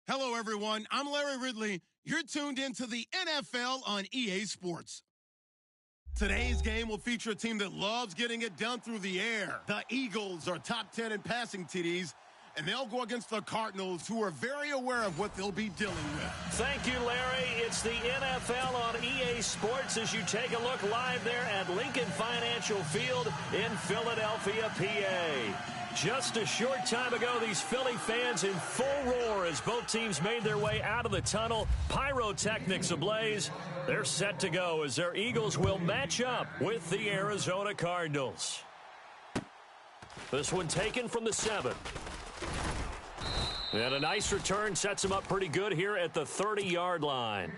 Hello, everyone. I'm Larry Ridley. You're tuned into the NFL on EA Sports. Today's game will feature a team that loves getting it done through the air. The Eagles are top 10 in passing TDs, and they'll go against the Cardinals, who are very aware of what they'll be dealing with. Thank you, Larry. It's the NFL on EA Sports as you take a look live there at Lincoln Financial Field in Philadelphia, PA. Just a short time ago, these Philly fans in full roar as both teams made their way out of the tunnel. Pyrotechnics ablaze. They're set to go as their Eagles will match up with the Arizona Cardinals. This one taken from the 7. And a nice return sets him up pretty good here at the 30-yard line.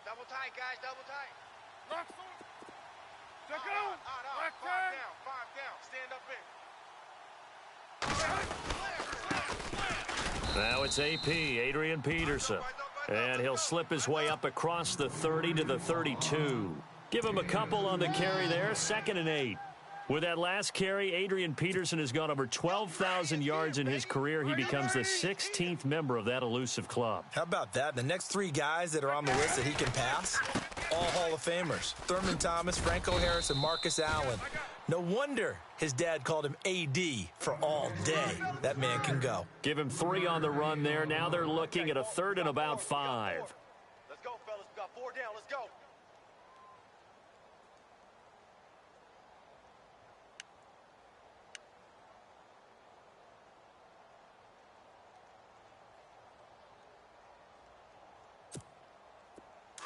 Double tight, guys, double tight. Lock foot. Check Out, out. out. Five down, stand up in. Now it's AP, Adrian Peterson. And he'll slip his way up across the 30 to the 32. Give him a couple on the carry there, 2nd and 8. With that last carry, Adrian Peterson has gone over 12,000 yards in his career. He becomes the 16th member of that elusive club. How about that? The next 3 guys that are on the list that he can pass, all Hall of Famers. Thurman Thomas, Franco Harris, and Marcus Allen. No wonder his dad called him AD for all day. That man can go. Give him 3 on the run there. Now they're looking at a 3rd and about 5. Let's go, fellas. We got 4 down. Let's go.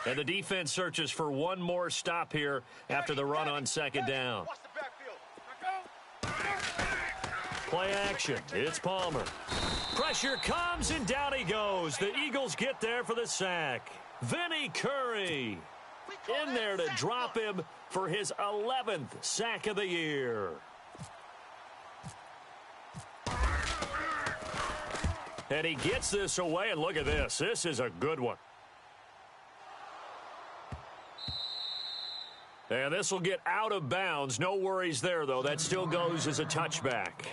And the defense searches for one more stop here after the run on 2nd down. Watch the backfield. Play action. It's Palmer. Pressure comes, and down he goes. The Eagles get there for the sack. Vinny Curry in there to drop him for his 11th sack of the year. And he gets this away, and look at this. This is a good one. And this will get out of bounds. No worries there, though. That still goes as a touchback.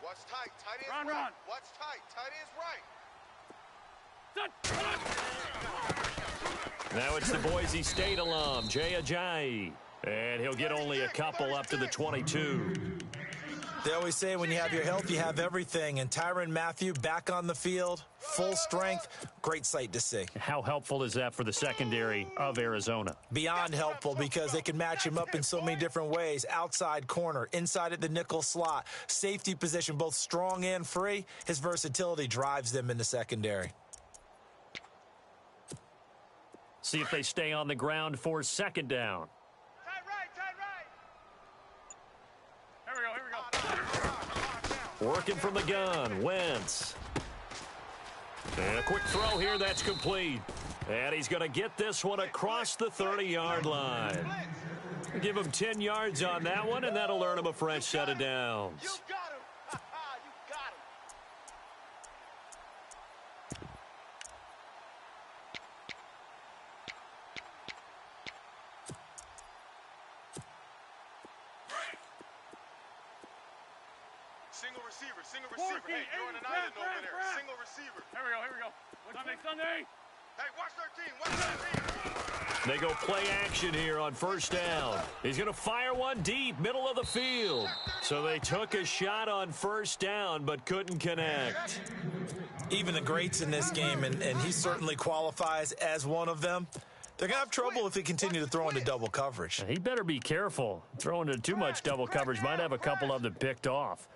What's tight? Tight is Run, right. run. What's tight? Tight is right. Now it's the Boise State alum, Jay Ajayi. And he'll get only a couple up to the 22. They always say when you have your health, you have everything. And Tyrann Mathieu back on the field, full strength, great sight to see. How helpful is that for the secondary of Arizona? Beyond helpful because they can match him up in so many different ways. Outside corner, inside at the nickel slot, safety position, both strong and free. His versatility drives them in the secondary. See if they stay on the ground for 2nd down. Tight right. Here we go. Working from the gun, Wentz. And a quick throw here, that's complete. And he's going to get this one across the 30-yard line. Give him 10 yards on that one, and that'll earn him a fresh set of downs. You got him. You got him. Single receiver. Hey, you're on an island over there. Single receiver. Here we go. Sunday. Hey, watch 13. They go play action here on first down. He's going to fire one deep, middle of the field. So they took a shot on first down, but couldn't connect. Even the greats in this game, and he certainly qualifies as one of them, they're going to have trouble if they continue to throw into double coverage. He better be careful. Throwing into too much double coverage might have a couple of them picked off.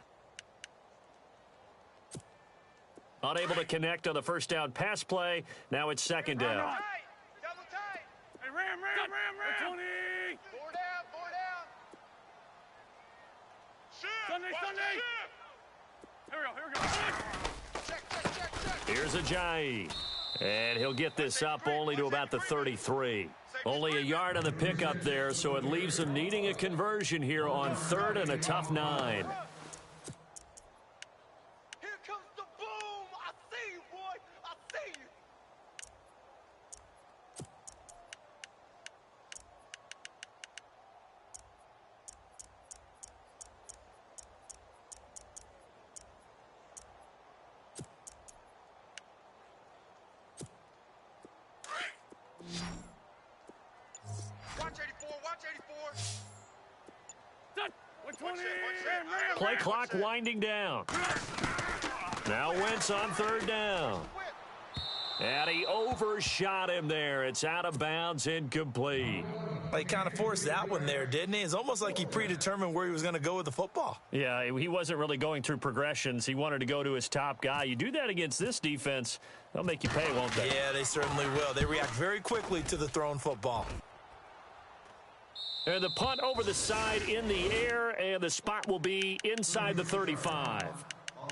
Unable to connect on the first down pass play. Now it's second down. Double tight. Hey, Ram. Tony. Four down. Sunday. Here we go. Check. Here's Ajayi. And he'll get this up only to about the 33. Only a yard on the pickup there, so it leaves them needing a conversion here on third and a tough 9. Here comes the boom. I see you, boy. I see you. Watch 84. 120. Play clock winding down. Now Wentz on third down. And he overshot him there. It's out of bounds, incomplete. He kind of forced that one there, didn't he? It's almost like he predetermined where he was going to go with the football. Yeah, he wasn't really going through progressions. He wanted to go to his top guy. You do that against this defense, they'll make you pay, won't they? Yeah, they certainly will. They react very quickly to the thrown football. And the punt over the side in the air, and the spot will be inside the 35.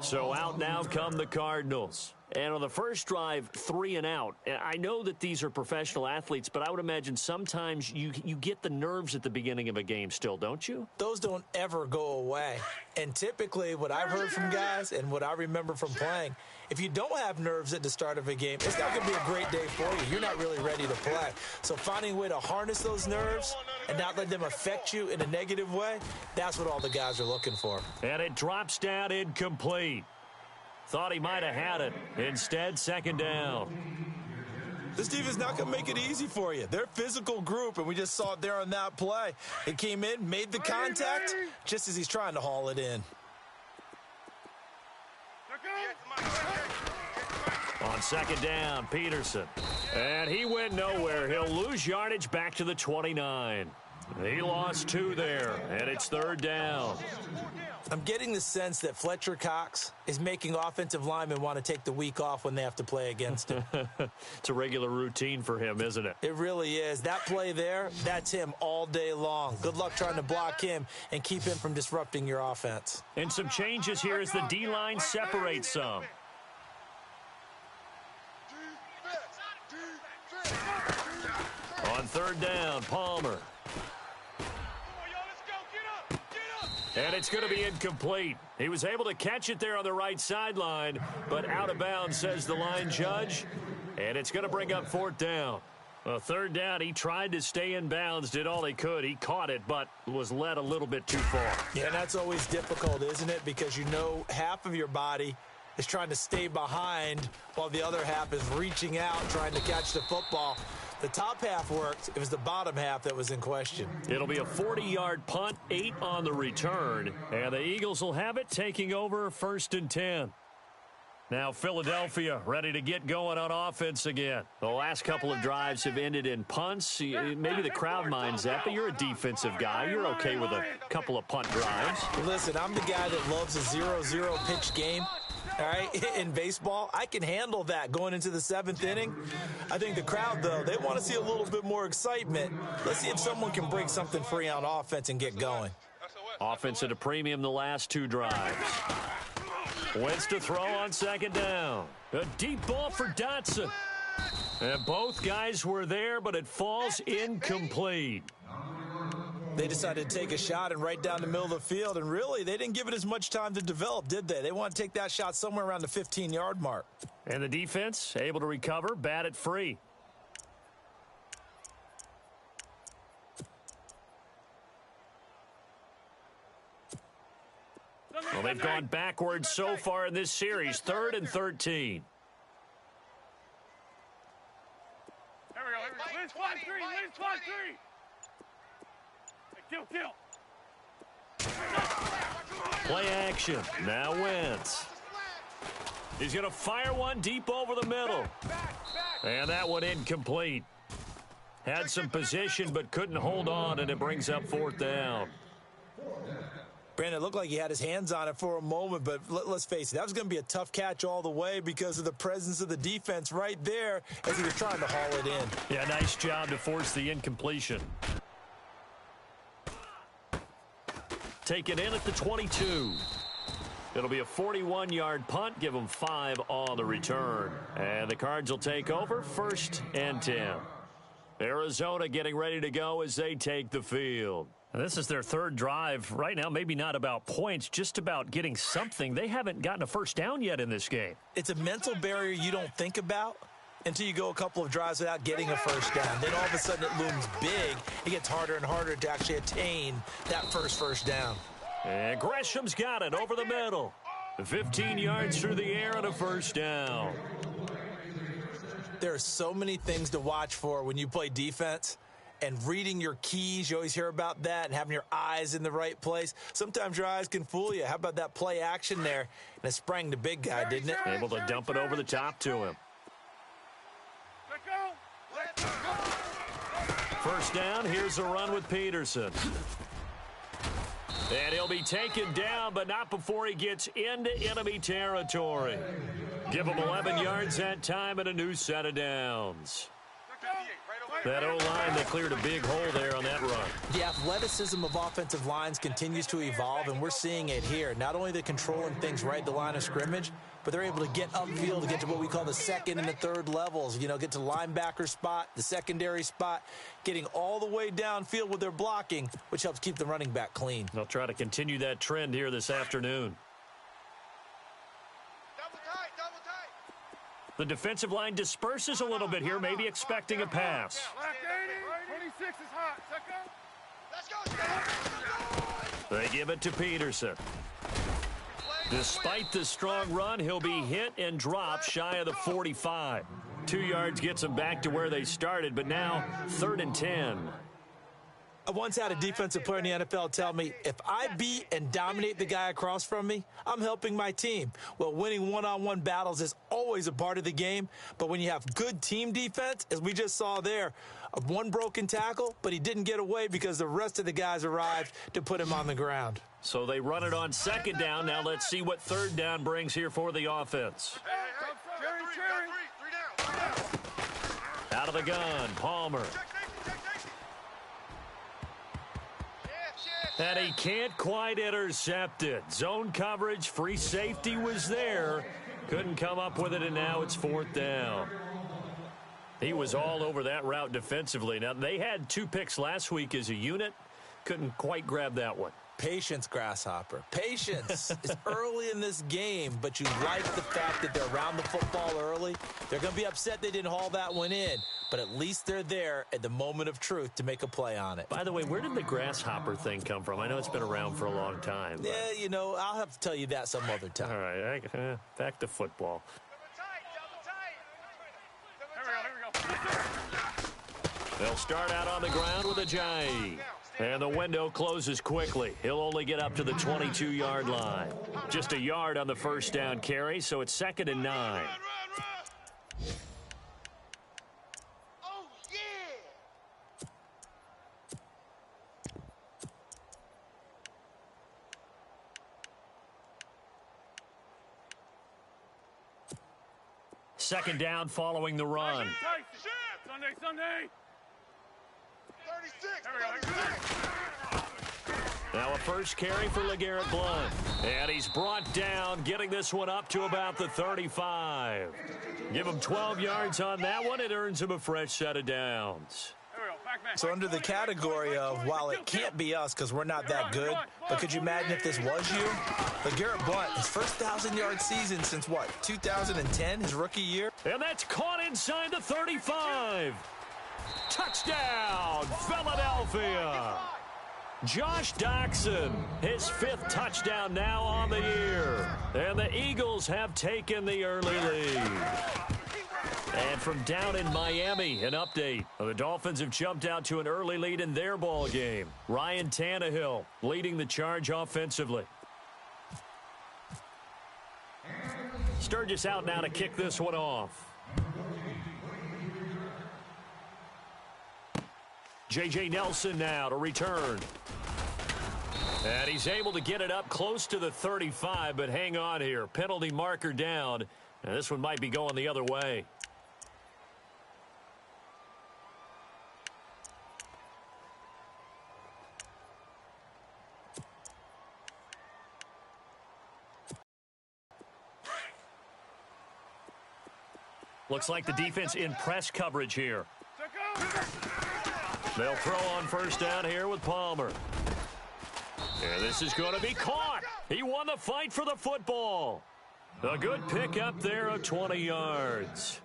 So out now come the Cardinals. And on the first drive, 3 and out. I know that these are professional athletes, but I would imagine sometimes you get the nerves at the beginning of a game still, don't you? Those don't ever go away. And typically what I've heard from guys and what I remember from playing, if you don't have nerves at the start of a game, it's not going to be a great day for you. You're not really ready to play. So finding a way to harness those nerves and not let them affect you in a negative way, that's what all the guys are looking for. And it drops down incomplete. Thought he might have had it. Instead, second down. This defense is not going to make it easy for you. They're a physical group, and we just saw it there on that play. It came in, made the contact, just as he's trying to haul it in. On second down, Peterson. And he went nowhere. He'll lose yardage back to the 29. He lost 2 there, and it's third down. I'm getting the sense that Fletcher Cox is making offensive linemen want to take the week off when they have to play against him. It's a regular routine for him, isn't it? It really is. That play there, that's him all day long. Good luck trying to block him and keep him from disrupting your offense. And some changes here as the D-line separates some. On third down, Palmer. And it's going to be incomplete. He was able to catch it there on the right sideline, but out of bounds, says the line judge. And it's going to bring up fourth down. Third down, he tried to stay in bounds, did all he could. He caught it, but was led a little bit too far. Yeah, and that's always difficult, isn't it? Because you know half of your body is trying to stay behind while the other half is reaching out, trying to catch the football. The top half worked. It was the bottom half that was in question. It'll be a 40-yard punt, 8 on the return. And the Eagles will have it, taking over first and 10. Now Philadelphia ready to get going on offense again. The last couple of drives have ended in punts. Maybe the crowd minds that, but you're a defensive guy. You're okay with a couple of punt drives. Listen, I'm the guy that loves a 0-0 pitch game. All right, in baseball, I can handle that going into the 7th inning. I think the crowd, though, they want to see a little bit more excitement. Let's see if someone can break something free on offense and get going. Offense at a premium the last 2 drives. Wentz to throw on second down. A deep ball for Dotson. And both guys were there, but it falls incomplete. They decided to take a shot and right down the middle of the field, and really, they didn't give it as much time to develop, did they? They want to take that shot somewhere around the 15-yard mark. And the defense able to recover, bat it free. Well, they've gone backwards so far in this series. 3rd and 13. Here we go. Liz, fly three. Liz, fly three. Hey, kill. Play action. Now Wentz. He's going to fire one deep over the middle. And that one incomplete. Had some position but couldn't hold on, and it brings up 4th down. Brandon, it looked like he had his hands on it for a moment, but let's face it, that was going to be a tough catch all the way because of the presence of the defense right there as he was trying to haul it in. Yeah, nice job to force the incompletion. Take it in at the 22. It'll be a 41-yard punt. Give them 5 on the return. And the Cards will take over 1st and 10. Arizona getting ready to go as they take the field. This is their 3rd drive. Right now, maybe not about points, just about getting something. They haven't gotten a first down yet in this game. It's a mental barrier you don't think about until you go a couple of drives without getting a first down. Then all of a sudden it looms big. It gets harder and harder to actually attain that first down. And Gresham's got it over the middle. 15 yards through the air and a first down. There are so many things to watch for when you play defense. And reading your keys, you always hear about that, and having your eyes in the right place. Sometimes your eyes can fool you. How about that play action there? And it sprang the big guy, didn't it? Able to dump it over the top to him. Let go. First down, here's a run with Peterson. And he'll be taken down, but not before he gets into enemy territory. Give him 11 yards that time and a new set of downs. That O-line, they cleared a big hole there on that run. The athleticism of offensive lines continues to evolve, and we're seeing it here. Not only they're controlling things right at the line of scrimmage, but they're able to get upfield to get to what we call the 2nd and the 3rd levels. You know, get to linebacker spot, the secondary spot, getting all the way downfield with their blocking, which helps keep the running back clean. They'll try to continue that trend here this afternoon. The defensive line disperses a little bit here, maybe expecting a pass. Left 80. 26 is hot. Let's go. They give it to Peterson. Despite the strong run, he'll be hit and dropped shy of the 45. 2 yards gets them back to where they started, but now 3rd and 10. I once had a defensive player in the NFL tell me, if I beat and dominate the guy across from me, I'm helping my team. Well, winning one-on-one battles is always a part of the game, but when you have good team defense, as we just saw there, one broken tackle, but he didn't get away because the rest of the guys arrived to put him on the ground. So they run it on 2nd down. Now let's see what 3rd down brings here for the offense. Out of the gun, Palmer. And he can't quite intercept it. Zone coverage, free safety was there. Couldn't come up with it, and now it's 4th down. He was all over that route defensively. Now, they had 2 picks last week as a unit. Couldn't quite grab that one. Patience, Grasshopper. Patience is early in this game, but you like the fact that they're around the football early. They're going to be upset they didn't haul that one in, but at least they're there at the moment of truth to make a play on it. By the way, where did the grasshopper thing come from? I know it's been around for a long time. But... yeah, you know, I'll have to tell you that some other time. All right, back to football. Here we go. They'll start out on the ground with a Ajayi. And the window closes quickly. He'll only get up to the 22-yard line. Just a yard on the first down carry, so it's 2nd and 9. Oh, yeah! Second down following the run. Sunday. 36! Now a first carry for LeGarrette Blount. And he's brought down, getting this one up to about the 35. Give him 12 yards on that one. It earns him a fresh set of downs. So under the category of, while it can't be us because we're not that good, but could you imagine if this was you? LeGarrette Blount, his first 1,000-yard season since, what, 2010, his rookie year? And that's caught inside the 35. Touchdown, Philadelphia. Josh Doxson, his 5th touchdown now on the year. And the Eagles have taken the early lead. And from down in Miami, an update. The Dolphins have jumped out to an early lead in their ball game. Ryan Tannehill leading the charge offensively. Sturgis out now to kick this one off. J.J. Nelson now to return. And he's able to get it up close to the 35, but hang on here. Penalty marker down. And this one might be going the other way. Looks like the defense in press coverage here. They'll throw on first down here with Palmer. And this is going to be caught. He won the fight for the football. A good pickup there of 20 yards.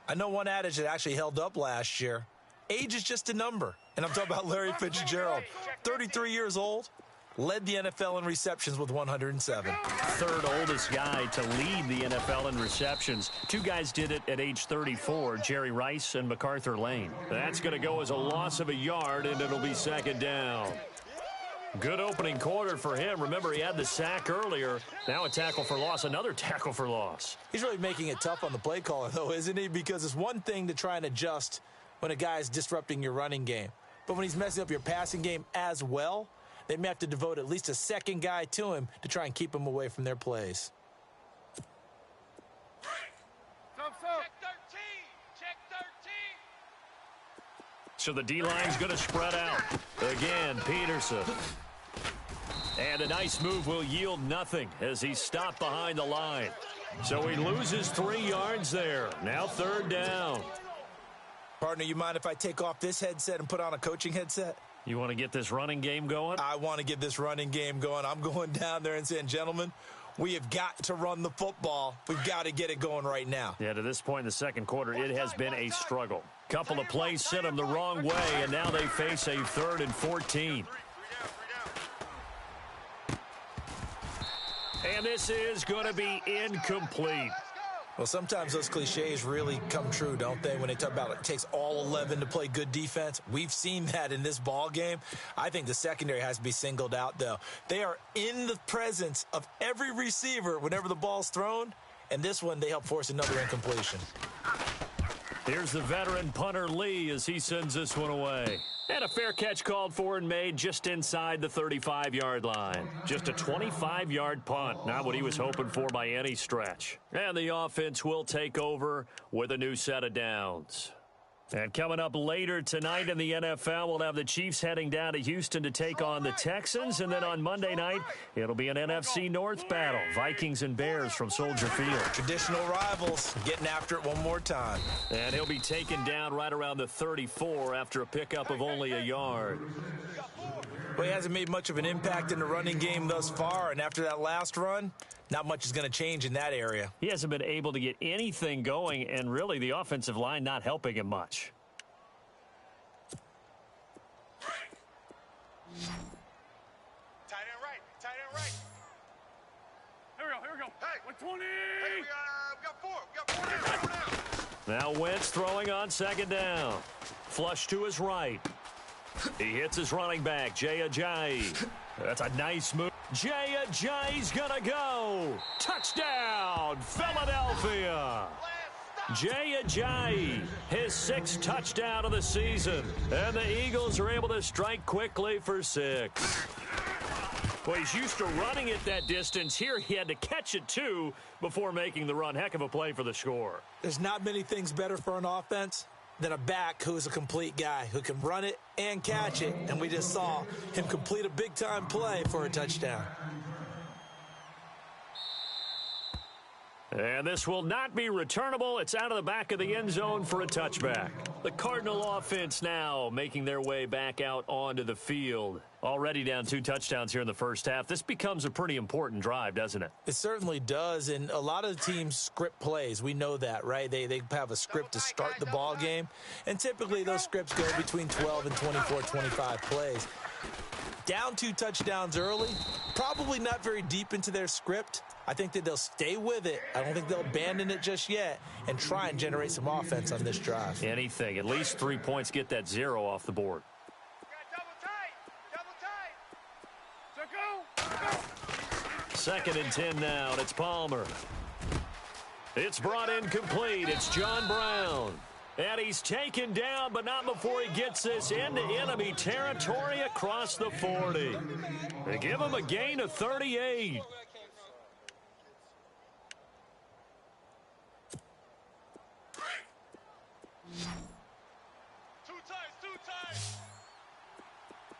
I know one adage that actually held up last year. Age is just a number. And I'm talking about Larry Fitzgerald. 33 years old. Led the NFL in receptions with 107. Third oldest guy to lead the NFL in receptions. 2 guys did it at age 34, Jerry Rice and MacArthur Lane. That's going to go as a loss of a yard, and it'll be second down. Good opening quarter for him. Remember, he had the sack earlier. Now a tackle for loss, another tackle for loss. He's really making it tough on the play caller, though, isn't he? Because it's one thing to try and adjust when a guy is disrupting your running game. But when he's messing up your passing game as well, they may have to devote at least a second guy to him to try and keep him away from their plays. Check 13. Check 13. So the D-line's going to spread out. Again, Peterson. And a nice move will yield nothing as he's stopped behind the line. So he loses 3 yards there. Now third down. Partner, you mind if I take off this headset and put on a coaching headset? You want to get this running game going? I want to get this running game going. I'm going down there and saying, gentlemen, we have got to run the football. We've got to get it going right now. Yeah, to this point in the second quarter, it has been a struggle. Couple of plays sent them the wrong way, and now they face a 3rd and 14. And this is going to be incomplete. Well, sometimes those cliches really come true, don't they? When they talk about it takes all 11 to play good defense. We've seen that in this ball game. I think the secondary has to be singled out, though. They are in the presence of every receiver whenever the ball's thrown. And this one, they help force another incompletion. Here's the veteran punter Lee as he sends this one away. And a fair catch called for and made just inside the 35-yard line. Just a 25-yard punt, not what he was hoping for by any stretch. And the offense will take over with a new set of downs. And coming up later tonight in the NFL, we'll have the Chiefs heading down to Houston to take on the Texans. And then on Monday night, it'll be an NFC North battle. Vikings and Bears from Soldier Field. Traditional rivals getting after it one more time. And he'll be taken down right around the 34 after a pickup of only a yard. Well, he hasn't made much of an impact in the running game thus far. And after that last run, not much is going to change in that area. He hasn't been able to get anything going, and really the offensive line not helping him much. Tight end right. Here we go. Hey. 120. Hey, we got 4 now. Now Wentz throwing on second down. Flush to his right. He hits his running back, Jay Ajayi. That's a nice move. Jay Ajayi's gonna go. Touchdown, Philadelphia. Jay Ajayi, his 6th touchdown of the season. And the Eagles are able to strike quickly for 6. Well, he's used to running it that distance. Here he had to catch it, too, before making the run. Heck of a play for the score. There's not many things better for an offense than a back who is a complete guy who can run it and catch it. And we just saw him complete a big-time play for a touchdown. And this will not be returnable. It's out of the back of the end zone for a touchback. The Cardinal offense now making their way back out onto the field. Already down 2 touchdowns here in the first half. This becomes a pretty important drive, doesn't it? It certainly does, and a lot of the teams script plays. We know that, right? They have a script to start the ball game, and typically those scripts go between 12 and 24, 25 plays. Down 2 touchdowns early, probably not very deep into their script. I think that they'll stay with it. I don't think they'll abandon it just yet and try and generate some offense on this drive. Anything. At least 3 points, get that 0 off the board. Second and 10 now, and it's Palmer. It's brought in complete. It's John Brown. And he's taken down, but not before he gets this into enemy territory across the 40. They give him a gain of 38. Two times.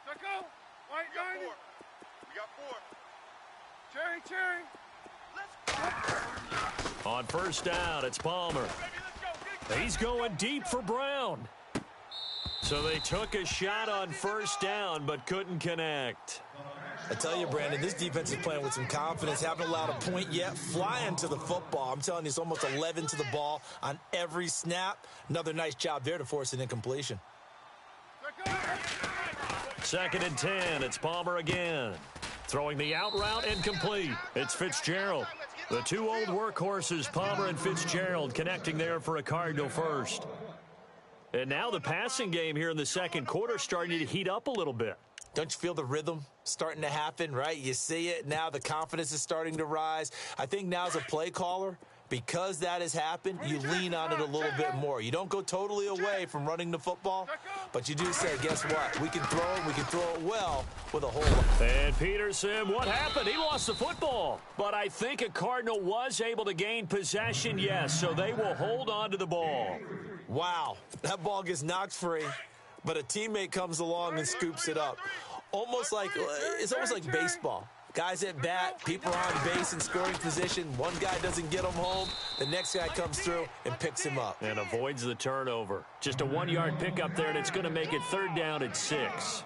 Let go. White We got 4. Cherry. Let's go. On first down, it's Palmer. Baby, let's go. He's going deep for Brown. So they took a shot on first down, but couldn't connect. I tell you, Brandon, this defense is playing with some confidence. Haven't allowed a point yet. Flying to the football. I'm telling you, it's almost 11 to the ball on every snap. Another nice job there to force an incompletion. Second and 10, it's Palmer again. Throwing the out route incomplete. It's Fitzgerald. The two old workhorses, Palmer and Fitzgerald, connecting there for a Cardinal first. And now the passing game here in the second quarter starting to heat up a little bit. Don't you feel the rhythm starting to happen, right? You see it now. The confidence is starting to rise. I think now as a play caller, because that has happened, you lean on it a little bit more. You don't go totally away from running the football, but you do say, guess what? We can throw it. We can throw it well with a whole lot. And Peterson, what happened? He lost the football. But I think a Cardinal was able to gain possession, yes, so they will hold on to the ball. Wow, that ball gets knocked free, but a teammate comes along and scoops it up. It's almost like baseball. Guys at bat, people are on base in scoring position. One guy doesn't get him home. The next guy comes through and picks him up. And avoids the turnover. Just a 1-yard pickup there, and it's going to make it third down at 6.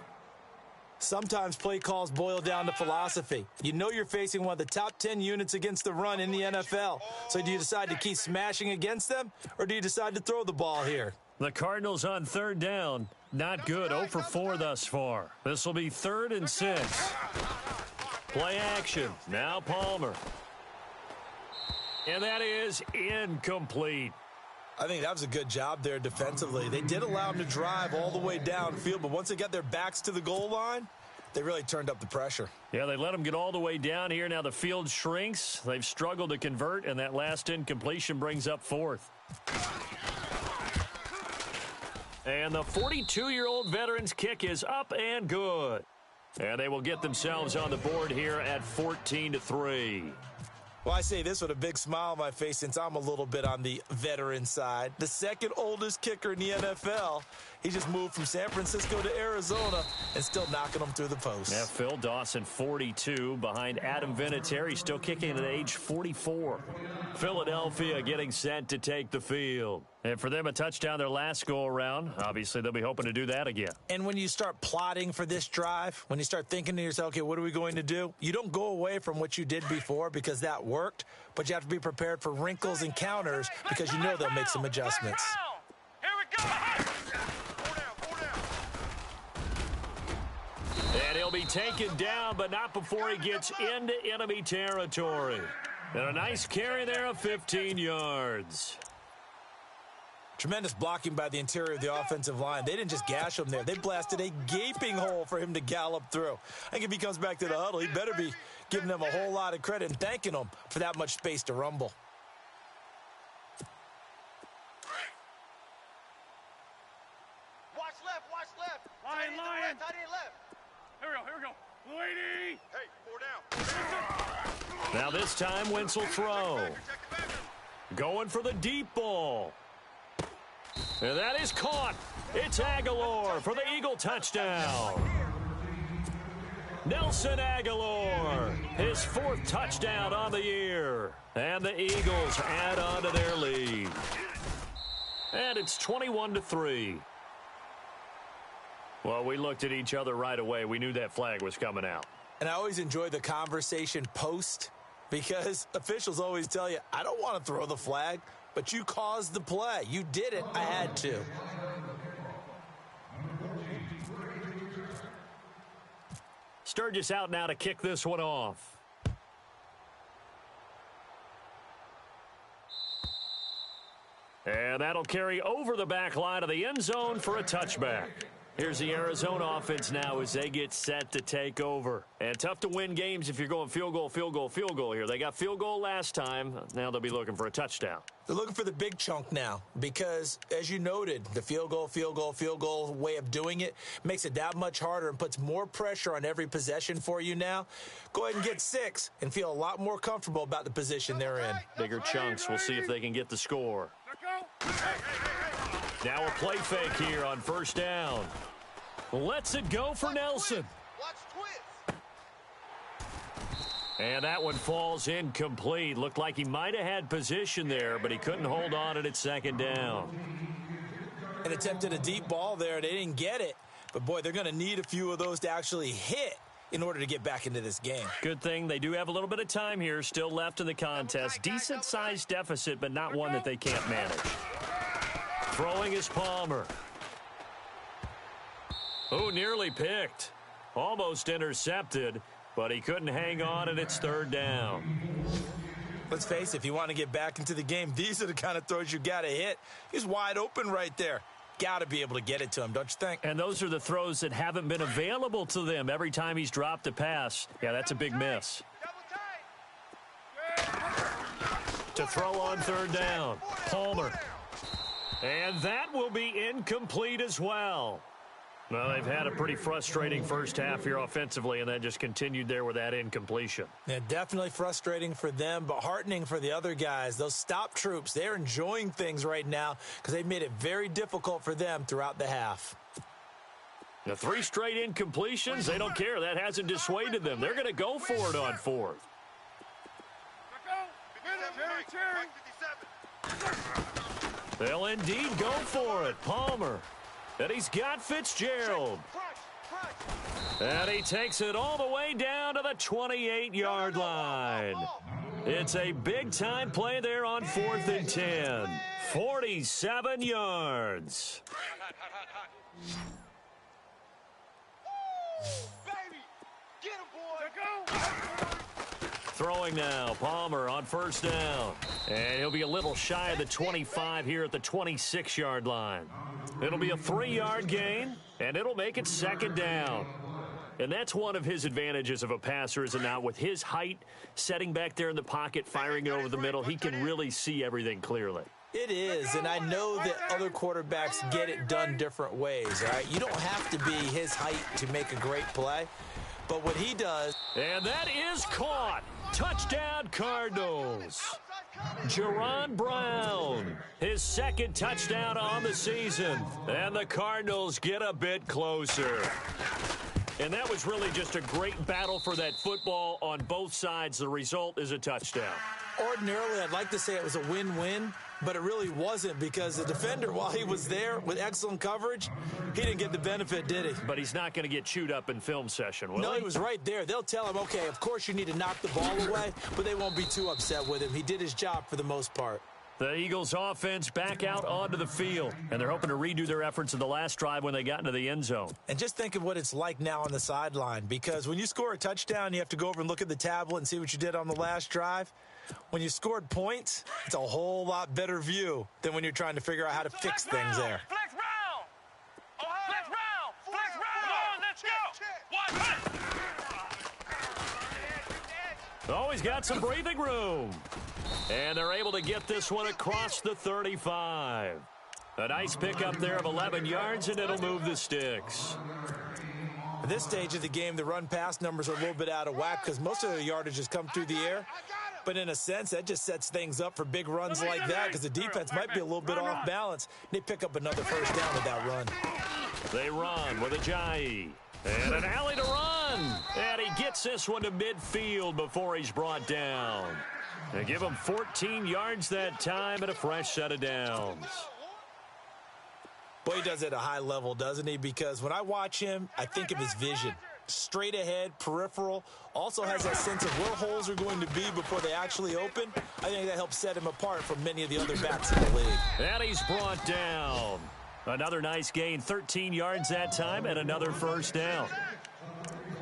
Sometimes play calls boil down to philosophy. You know you're facing one of the top 10 units against the run in the NFL. So do you decide to keep smashing against them, or do you decide to throw the ball here? The Cardinals on third down. Not good. 0 for 4 thus far. This will be 3rd and 6. Play action. Now Palmer. And that is incomplete. I think that was a good job there defensively. They did allow them to drive all the way downfield, but once they got their backs to the goal line, they really turned up the pressure. Yeah, they let them get all the way down here. Now the field shrinks. They've struggled to convert, and that last incompletion brings up 4th. And the 42-year-old veteran's kick is up and good. And they will get themselves on the board here at 14-3. Well, I say this with a big smile on my face since I'm a little bit on the veteran side. The second oldest kicker in the NFL. He just moved from San Francisco to Arizona and still knocking them through the post. Yeah, Phil Dawson, 42, behind Adam Vinatieri, still kicking at age 44. Philadelphia getting set to take the field. And for them, a touchdown their last go-around. Obviously, they'll be hoping to do that again. And when you start plotting for this drive, when you start thinking to yourself, okay, what are we going to do? You don't go away from what you did before because that worked, but you have to be prepared for wrinkles and counters because you know they'll make some adjustments. Here we go. And he'll be taken down, but not before he gets into enemy territory. And a nice carry there of 15 yards. Tremendous blocking by the interior of the offensive line. They didn't just gash him there. They blasted a gaping hole for him to gallop through. I think if he comes back to the huddle, he better be giving them a whole lot of credit and thanking them for that much space to rumble. Watch left. Lion. Tight end left. Here we go. Lady. Hey, 4 down. Now this time, Wentz will throw. Going for the deep ball. And that is caught. It's Aguilar for the Eagle touchdown. Nelson Aguilar, his 4th touchdown on the year. And the Eagles add on to their lead. And it's 21-3. Well, we looked at each other right away. We knew that flag was coming out. And I always enjoy the conversation post because officials always tell you, I don't want to throw the flag, but you caused the play. You did it. I had to. Sturgis out now to kick this one off. And that'll carry over the back line of the end zone for a touchback. Here's the Arizona offense now as they get set to take over. And tough to win games if you're going field goal, field goal, field goal here. They got field goal last time. Now they'll be looking for a touchdown. They're looking for the big chunk now because, as you noted, the field goal way of doing it makes it that much harder and puts more pressure on every possession for you now. Go ahead and get 6 and feel a lot more comfortable about the position they're in. Bigger chunks. We'll see if they can get the score. Now a play fake here on first down. Lets it go for Nelson. And that one falls incomplete. Looked like he might have had position there, but he couldn't hold on at second down. And attempted a deep ball there. They didn't get it. But, boy, they're going to need a few of those to actually hit in order to get back into this game. Good thing they do have a little bit of time here still left in the contest. Decent-sized deficit, but not one that they can't manage. Throwing is Palmer. Oh, nearly picked. Almost intercepted, but he couldn't hang on, and it's third down. Let's face it, if you want to get back into the game, these are the kind of throws you got to hit. He's wide open right there. Got to be able to get it to him, don't you think? And those are the throws that haven't been available to them every time he's dropped a pass. Yeah, that's a big miss. To throw on third down, Palmer. And that will be incomplete as well. Well, they've had a pretty frustrating first half here offensively, and then just continued there with that incompletion. Yeah, definitely frustrating for them, but heartening for the other guys. Those stop troops, they're enjoying things right now because they've made it very difficult for them throughout the half. The 3 straight incompletions, they don't care. That hasn't dissuaded them. They're going to go for it on fourth. They'll indeed go for it. Palmer. And he's got Fitzgerald. And he takes it all the way down to the 28-yard line. It's a big-time play there on 4th and 10. 47 yards. Throwing now, Palmer on first down. And he'll be a little shy of the 25 here at the 26-yard line. It'll be a 3-yard gain, and it'll make it second down. And that's one of his advantages of a passer, is it not? With his height, setting back there in the pocket, firing it over the middle, he can really see everything clearly. It is, and I know that other quarterbacks get it done different ways, all right? You don't have to be his height to make a great play, but what he does... And that is caught. Touchdown, Cardinals. Jaron Brown, his second touchdown on the season. And the Cardinals get a bit closer. And that was really just a great battle for that football on both sides. The result is a touchdown. Ordinarily, I'd like to say it was a win-win, but it really wasn't because the defender, while he was there with excellent coverage, he didn't get the benefit, did he? But he's not going to get chewed up in film session, will he? No, he was right there. They'll tell him, okay, of course you need to knock the ball away, but they won't be too upset with him. He did his job for the most part. The Eagles offense back out onto the field, and they're hoping to redo their efforts in the last drive when they got into the end zone. And just think of what it's like now on the sideline, because when you score a touchdown, you have to go over and look at the tablet and see what you did on the last drive. When you scored points, it's a whole lot better view than when you're trying to figure out how to fix things there. Flex round! Flex round! Flex round! Come on, let's go! Oh, he's got some breathing room. And they're able to get this one across the 35. A nice pickup there of 11 yards, and it'll move the sticks. At this stage of the game, the run-pass numbers are a little bit out of whack because most of the yardage has come through the air. But in a sense, that just sets things up for big runs like that because the defense might be a little bit off balance. They pick up another first down with that run. They run with Ajayi. And an alley to run. And he gets this one to midfield before he's brought down. They give him 14 yards that time and a fresh set of downs. Boy, he does it at a high level, doesn't he? Because when I watch him, I think of his vision. Straight ahead, peripheral, also has that sense of where holes are going to be before they actually open. I think that helps set him apart from many of the other backs in the league. And he's brought down. Another nice gain, 13 yards that time, and another first down.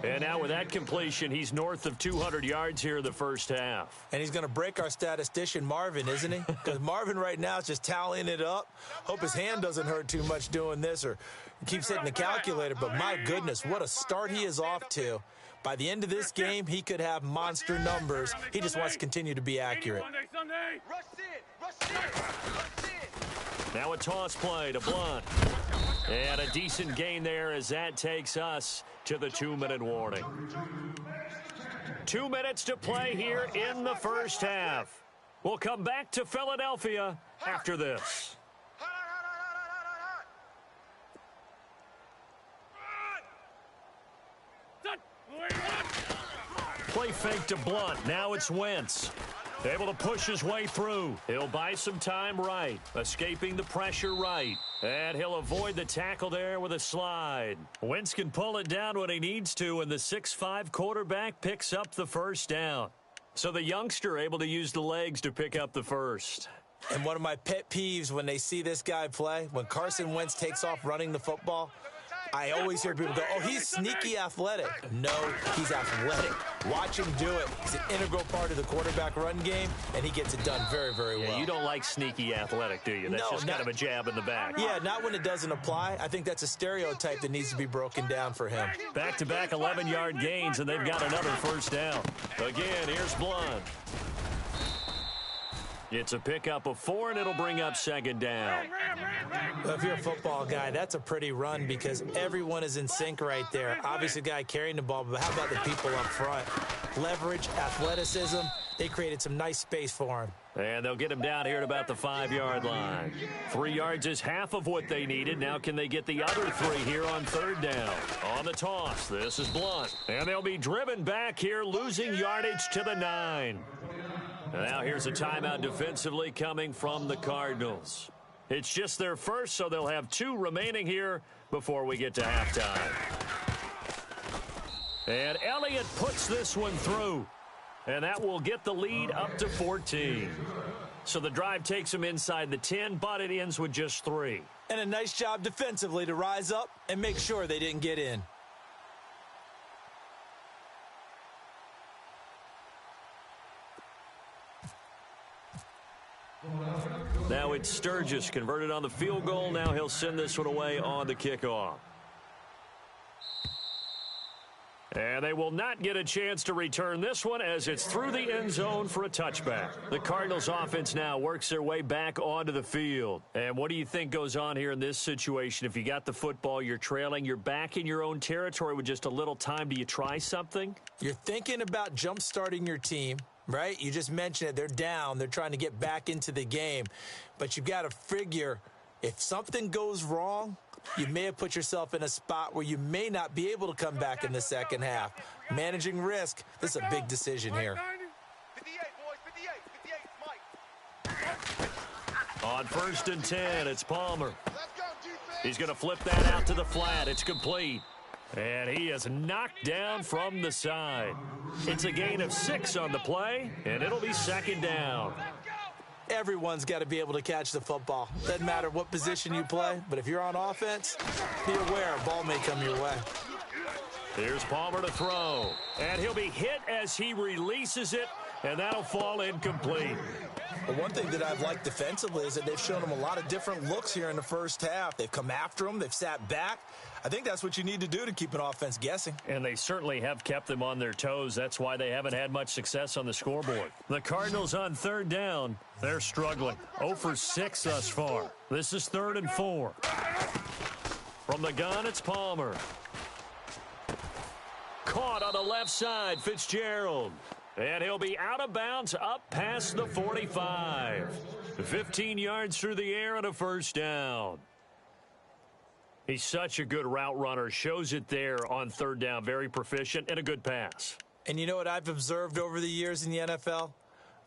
And now with that completion, he's north of 200 yards here in the first half. And he's going to break our statistician, Marvin, isn't he? Because Marvin right now is just tallying it up. Hope his hand doesn't hurt too much doing this or keeps hitting the calculator. But my goodness, what a start he is off to. By the end of this game, he could have monster numbers. He just wants to continue to be accurate. Now a toss play to Blunt. And a decent gain there as that takes us to the 2-minute warning. 2 minutes to play here in the first half. We'll come back to Philadelphia after this. Play fake to Blunt. Now it's Wentz. Able to push his way through. He'll buy some time right. Escaping the pressure right. And he'll avoid the tackle there with a slide. Wentz can pull it down when he needs to, and the 6'5" quarterback picks up the first down. So the youngster able to use the legs to pick up the first. And one of my pet peeves when they see this guy play, when Carson Wentz takes off running the football, I always hear people go, oh, he's sneaky athletic. No, he's athletic. Watch him do it. He's an integral part of the quarterback run game, and he gets it done very, very well. Yeah, you don't like sneaky athletic, do you? That's just kind of a jab in the back. Yeah, not when it doesn't apply. I think that's a stereotype that needs to be broken down for him. Back-to-back 11-yard gains, and they've got another first down. Again, here's Blunt. It's a pickup of 4, and it'll bring up second down. Well, if you're a football guy, that's a pretty run because everyone is in sync right there. Obviously, the guy carrying the ball, but how about the people up front? Leverage, athleticism, they created some nice space for him. And they'll get him down here at about the 5-yard line. 3 yards is half of what they needed. Now can they get the other 3 here on third down? On the toss, this is Blunt. And they'll be driven back here, losing yardage to the 9. Now here's a timeout defensively coming from the Cardinals. It's just their first, so they'll have 2 remaining here before we get to halftime. And Elliott puts this one through. And that will get the lead up to 14. So the drive takes them inside the 10, but it ends with just 3. And a nice job defensively to rise up and make sure they didn't get in. Now it's Sturgis converted on the field goal. Now he'll send this one away on the kickoff. And they will not get a chance to return this one as it's through the end zone for a touchback. The Cardinals offense now works their way back onto the field. And what do you think goes on here in this situation? If you got the football, you're trailing, you're back in your own territory with just a little time. Do you try something? You're thinking about jump-starting your team. Right? You just mentioned it. They're down. They're trying to get back into the game. But you've got to figure if something goes wrong, you may have put yourself in a spot where you may not be able to come back in the second half. Managing risk, this is a big decision here. 58, boys, 58, Mike. On 1st and 10, it's Palmer. Let's go, defense. He's going to flip that out to the flat. It's complete. And he is knocked down from the side. It's a gain of 6 on the play, and it'll be second down. Everyone's got to be able to catch the football. Doesn't matter what position you play, but if you're on offense, be aware a ball may come your way. Here's Palmer to throw, and he'll be hit as he releases it, and that'll fall incomplete. Well, one thing that I've liked defensively is that they've shown him a lot of different looks here in the first half. They've come after him. They've sat back. I think that's what you need to do to keep an offense guessing. And they certainly have kept them on their toes. That's why they haven't had much success on the scoreboard. The Cardinals on third down, they're struggling. 0 for 6 thus far. This is 3rd and 4. From the gun, it's Palmer. Caught on the left side, Fitzgerald. And he'll be out of bounds up past the 45. 15 yards through the air and a first down. He's such a good route runner. Shows it there on third down. Very proficient and a good pass. And you know what I've observed over the years in the NFL?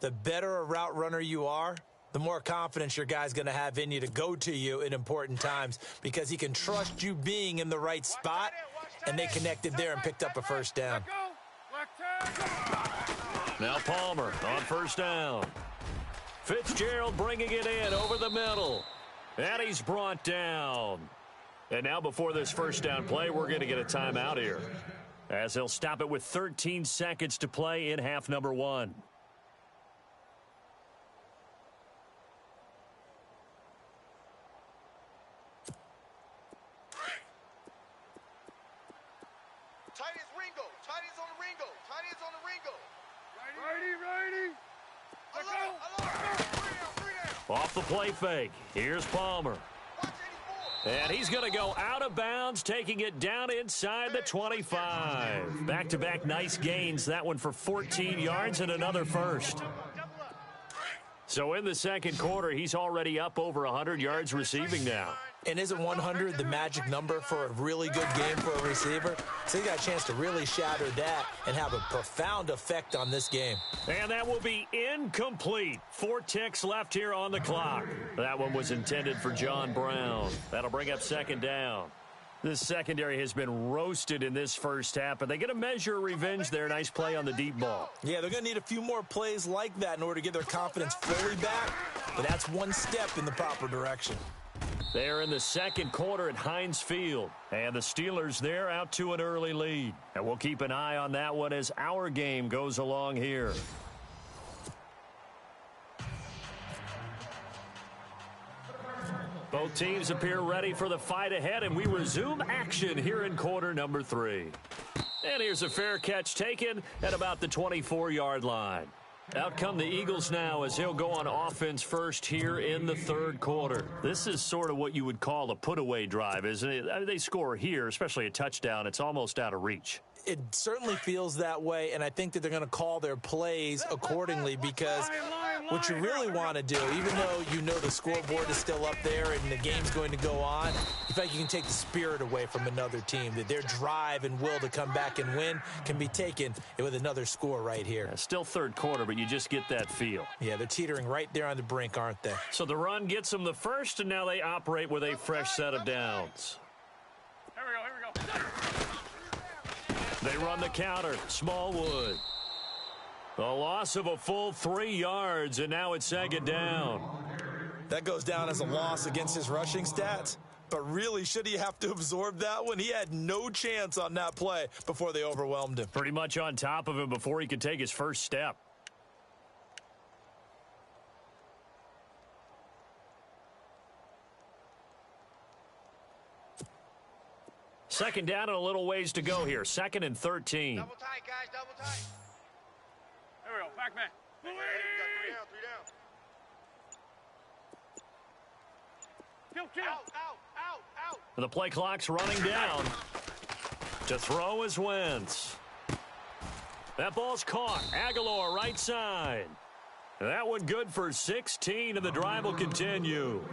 The better a route runner you are, the more confidence your guy's going to have in you to go to you in important times because he can trust you being in the right spot, and they connected there and picked up a first down. Now Palmer on first down. Fitzgerald bringing it in over the middle. And he's brought down. And now before this first down play, we're going to get a timeout here. as they'll stop it with 13 seconds to play in half number 1. Tight is Ringo. Tight is on the Ringo. Tight is on the Ringo. Righty. Off the play fake. Here's Palmer. And he's going to go out of bounds, taking it down inside the 25. Back-to-back nice gains. That one for 14 yards and another first. So in the second quarter, he's already up over 100 yards receiving now. And isn't 100 the magic number for a really good game for a receiver? So he got a chance to really shatter that and have a profound effect on this game. And that will be incomplete. 4 ticks left here on the clock. That one was intended for John Brown. That'll bring up second down. This secondary has been roasted in this first half, but they get a measure of revenge there. Nice play on the deep ball. Yeah, they're going to need a few more plays like that in order to get their confidence fully back, but that's one step in the proper direction. They're in the second quarter at Heinz Field, and the Steelers there out to an early lead. And we'll keep an eye on that one as our game goes along here. Both teams appear ready for the fight ahead, and we resume action here in quarter number 3. And here's a fair catch taken at about the 24-yard line. Out come the Eagles now as he'll go on offense first here in the third quarter. This is sort of what you would call a put-away drive, isn't it? I mean, they score here, especially a touchdown. It's almost out of reach. It certainly feels that way, and I think that they're going to call their plays accordingly because what you really want to do, even though you know the scoreboard is still up there and the game's going to go on, you feel like you can take the spirit away from another team, that their drive and will to come back and win can be taken with another score right here. Yeah, still third quarter, but you just get that feel. Yeah, they're teetering right there on the brink, aren't they? So the run gets them the first, and now they operate with a fresh set of downs. Here we go. They run the counter. Smallwood. A loss of a full 3 yards, and now it's second down. That goes down as a loss against his rushing stats. But really, should he have to absorb that one? He had no chance on that play before they overwhelmed him. Pretty much on top of him before he could take his first step. Second down and a little ways to go here. 2nd and 13. Double tight, guys. Double tight. Here we go. Back man. Hey, we got 3 down. Kill. Out. The play clock's running down. To throw is Wentz. That ball's caught. Aguilar right side. That one good for 16, and the drive will continue.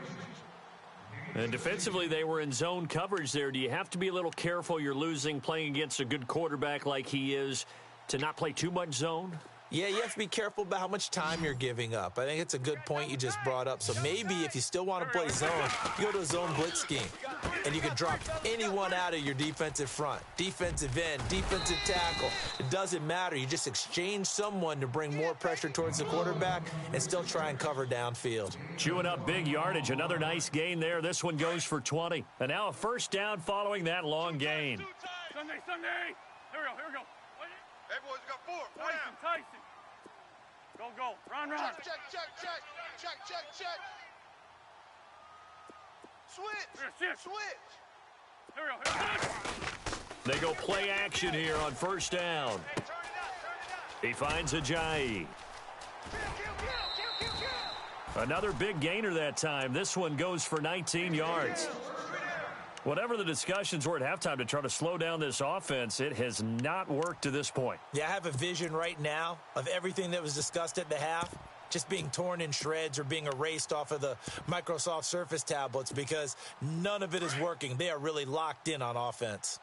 And defensively, they were in zone coverage there. Do you have to be a little careful? You're losing playing against a good quarterback like he is to not play too much zone? Yeah, you have to be careful about how much time you're giving up. I think it's a good point you just brought up. So maybe if you still want to play zone, you go to a zone blitz scheme. And you can drop anyone out of your defensive front. Defensive end, defensive tackle. It doesn't matter. You just exchange someone to bring more pressure towards the quarterback and still try and cover downfield. Chewing up big yardage. Another nice gain there. This one goes for 20. And now a first down following that long gain. Sunday. Here we go. Hey, boys, we got 4. 4 down. Tyson. Go. Run. Check. Switch. Here we go. They go play action here on first down. He finds Ajayi. Another big gainer that time. This one goes for 19 yards. Whatever the discussions were at halftime to try to slow down this offense, it has not worked to this point. Yeah, I have a vision right now of everything that was discussed at the half just being torn in shreds or being erased off of the Microsoft Surface tablets because none of it is working. They are really locked in on offense.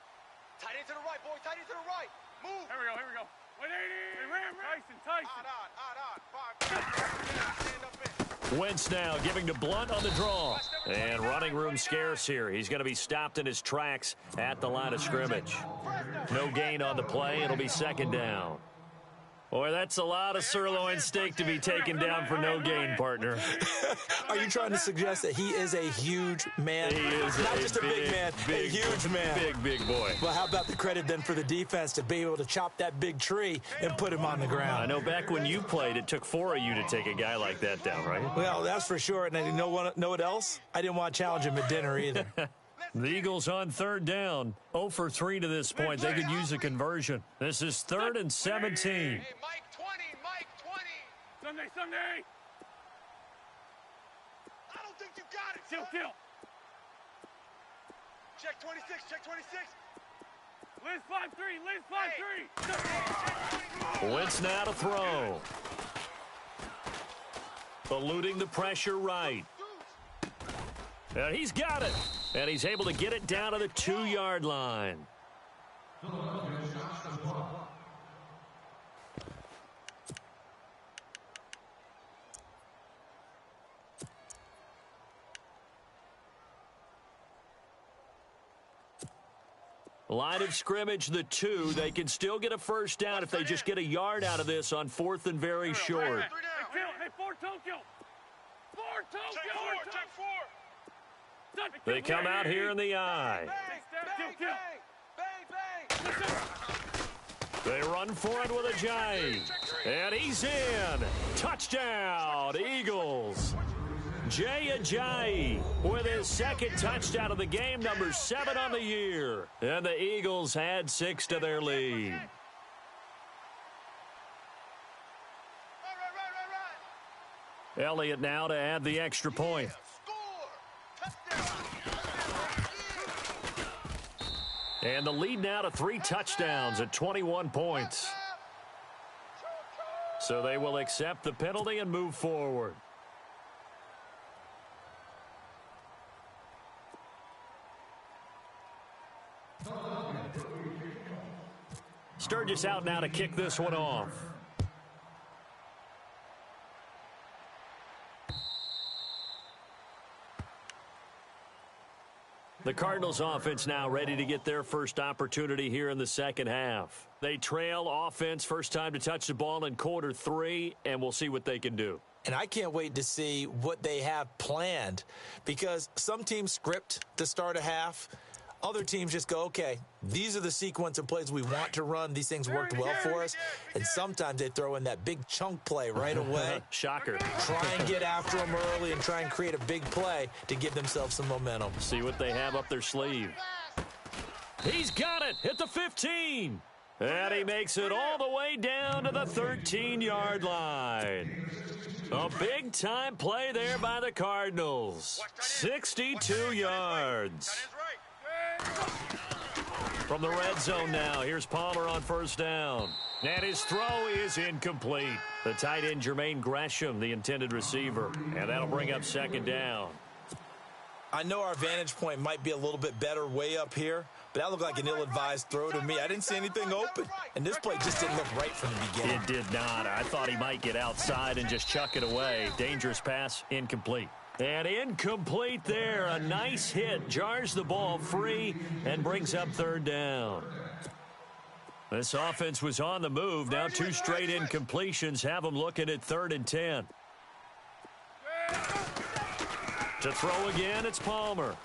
Tight end to the right, boy. Tight end to the right. Move. Here we go. 180. Tyson. Odd. 5. Stand up in. Wentz now giving to Blunt on the draw. And running room scarce here. He's going to be stopped in his tracks at the line of scrimmage. No gain on the play. It'll be second down. Boy, that's a lot of sirloin steak to be taken down for no gain, partner. Are you trying to suggest that he is a huge man? He is not just a big man, a huge man. Big boy. Well, how about the credit then for the defense to be able to chop that big tree and put him on the ground? I know back when you played, it took 4 of you to take a guy like that down, right? Well, that's for sure. And you know what else? I didn't want to challenge him at dinner either. The Eagles on third down. 0 for 3 to this point. They could use a conversion. This is 3rd and 17. Hey, Mike 20, Mike 20. Sunday. I don't think you got it, son. Kill. Check 26, check 26. Liz 5-3, Liz 5-3. Wentz now to throw. Eluding the pressure right. And he's got it. And he's able to get it down to the 2-yard line. Line of scrimmage, the 2. They can still get a first down if they just get a yard out of this on 4th and very short. Hey, 4 Tokyo. 4 Tokyo. Check 4. They come out here in the eye. Bang, bang, bang, bang. They run for it with Ajayi. And he's in. Touchdown, Eagles. Jay Ajayi with his second touchdown of the game, number 7 on the year. And the Eagles add 6 to their lead. Right. Elliott now to add the extra point. And the lead now to 3 touchdowns at 21 points. So they will accept the penalty and move forward. Sturgis out now to kick this one off. The Cardinals offense now ready to get their first opportunity here in the second half. They trail offense, first time to touch the ball in quarter 3, and we'll see what they can do. And I can't wait to see what they have planned, because some teams script to start a half. Other teams just go, okay, these are the sequence of plays we want to run. These things worked well for us. And sometimes they throw in that big chunk play right away. Shocker. Try and get after them early and try and create a big play to give themselves some momentum. See what they have up their sleeve. He's got it at the 15. And he makes it all the way down to the 13-yard line. A big-time play there by the Cardinals. 62 yards. From the red zone now, here's Palmer on first down. And his throw is incomplete. The tight end, Jermaine Gresham, the intended receiver. And that'll bring up second down. I know our vantage point might be a little bit better way up here, but that looked like an ill-advised throw to me. I didn't see anything open, and this play just didn't look right from the beginning. It did not. I thought he might get outside and just chuck it away. Dangerous pass, incomplete. And incomplete there. A nice hit. Jars the ball free and brings up third down. This offense was on the move. Now 2 straight incompletions have them looking at 3rd and 10. To throw again, it's Palmer.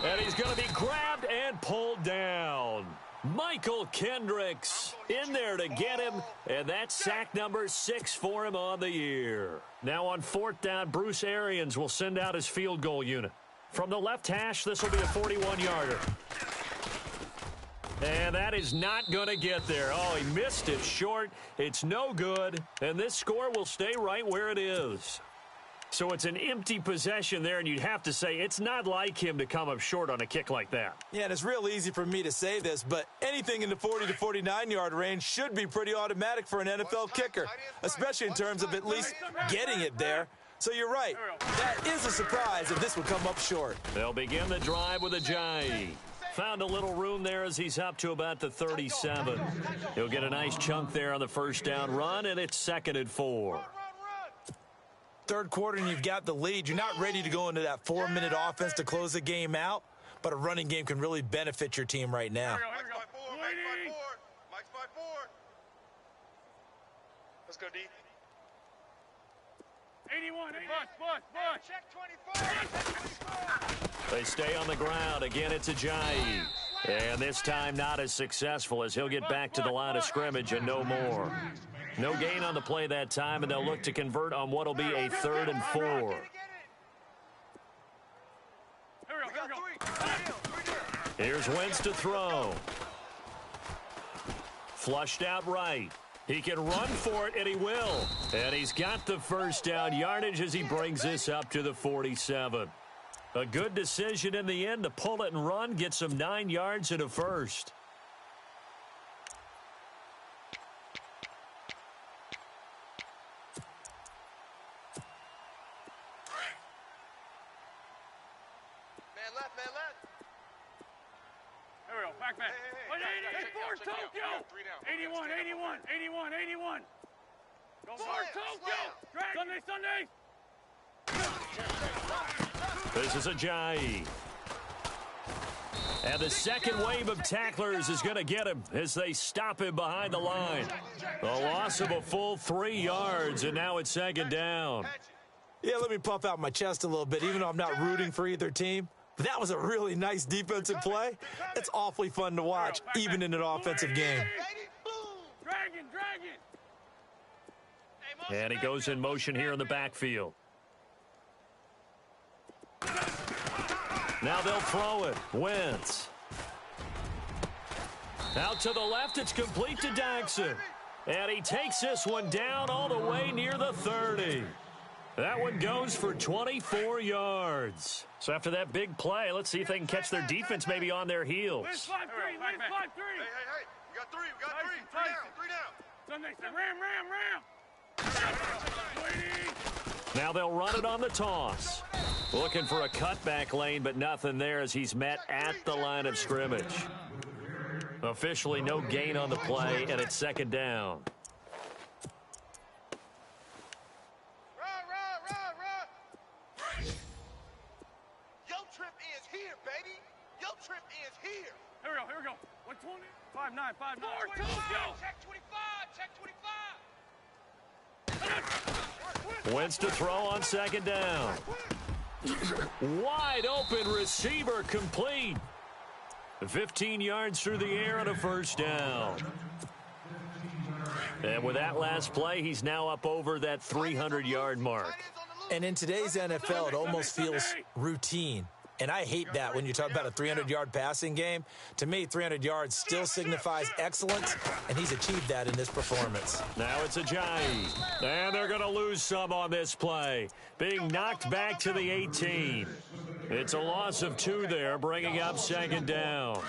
And he's going to be grabbed and pulled down. Michael Kendricks in there to get him, and that's sack number 6 for him on the year. Now on 4th down, Bruce Arians will send out his field goal unit. From the left hash, this will be a 41-yarder. And that is not going to get there. Oh, he missed it short. It's no good, and this score will stay right where it is. So it's an empty possession there, and you'd have to say it's not like him to come up short on a kick like that. Yeah, and it's real easy for me to say this, but anything in the 40 to 49-yard range should be pretty automatic for an NFL kicker, especially in terms of at least getting it there. So you're right. That is a surprise if this would come up short. They'll begin the drive with Ajayi. Found a little room there as he's up to about the 37. He'll get a nice chunk there on the first down run, and it's 2nd and 4. Third quarter and you've got the lead. You're not ready to go into that 4-minute offense to close the game out, but a running game can really benefit your team right now. Relax, 5-4. Let's go, D. 81, bus. Check 24. They stay on the ground. Again, it's Ajayi. And this time not as successful as he'll get back to the line of scrimmage and no more. No gain on the play that time, and they'll look to convert on what will be a 3rd and 4. Here we go. Here's Wentz to throw. Flushed out right. He can run for it, and he will. And he's got the first down yardage as he brings this up to the 47. A good decision in the end to pull it and run, get some 9 yards and a first. Man left. Here we go, back. Hey. Take 4, Tokyo. 81. Go for Tokyo. Sunday. This is Ajayi. And the second wave of tacklers is going to get him as they stop him behind the line. A loss of a full 3 yards, and now it's 2nd down. Yeah, let me puff out my chest a little bit, even though I'm not rooting for either team. But that was a really nice defensive play. It's awfully fun to watch, even in an offensive game. Dragon. And he goes in motion here in the backfield. Now they'll throw it. Wentz. Out to the left, it's complete to Daxon. And he takes this one down all the way near the 30. That one goes for 24 yards. So after that big play, let's see if they can catch their defense maybe on their heels. Where's 5-3? Hey. We got three. Three down. Sunday, ram. Now they'll run it on the toss. Looking for a cutback lane, but nothing there as he's met at the line of scrimmage. Officially no gain on the play, and it's 2nd down. Run. Yo trip is here, baby. Yo trip is here. Here we go. 120. 5-9. 4, Tokyo. Check 25. Wentz to throw on 2nd down. Wide open receiver complete. 15 yards through the air and a first down. And with that last play, he's now up over that 300-yard mark. And in today's NFL, it almost feels routine. And I hate that when you talk about a 300-yard passing game. To me, 300 yards still signifies excellence, and he's achieved that in this performance. Now it's Ajayi. And they're going to lose some on this play. Being knocked back to the 18. It's a loss of 2 there, bringing up 2nd down.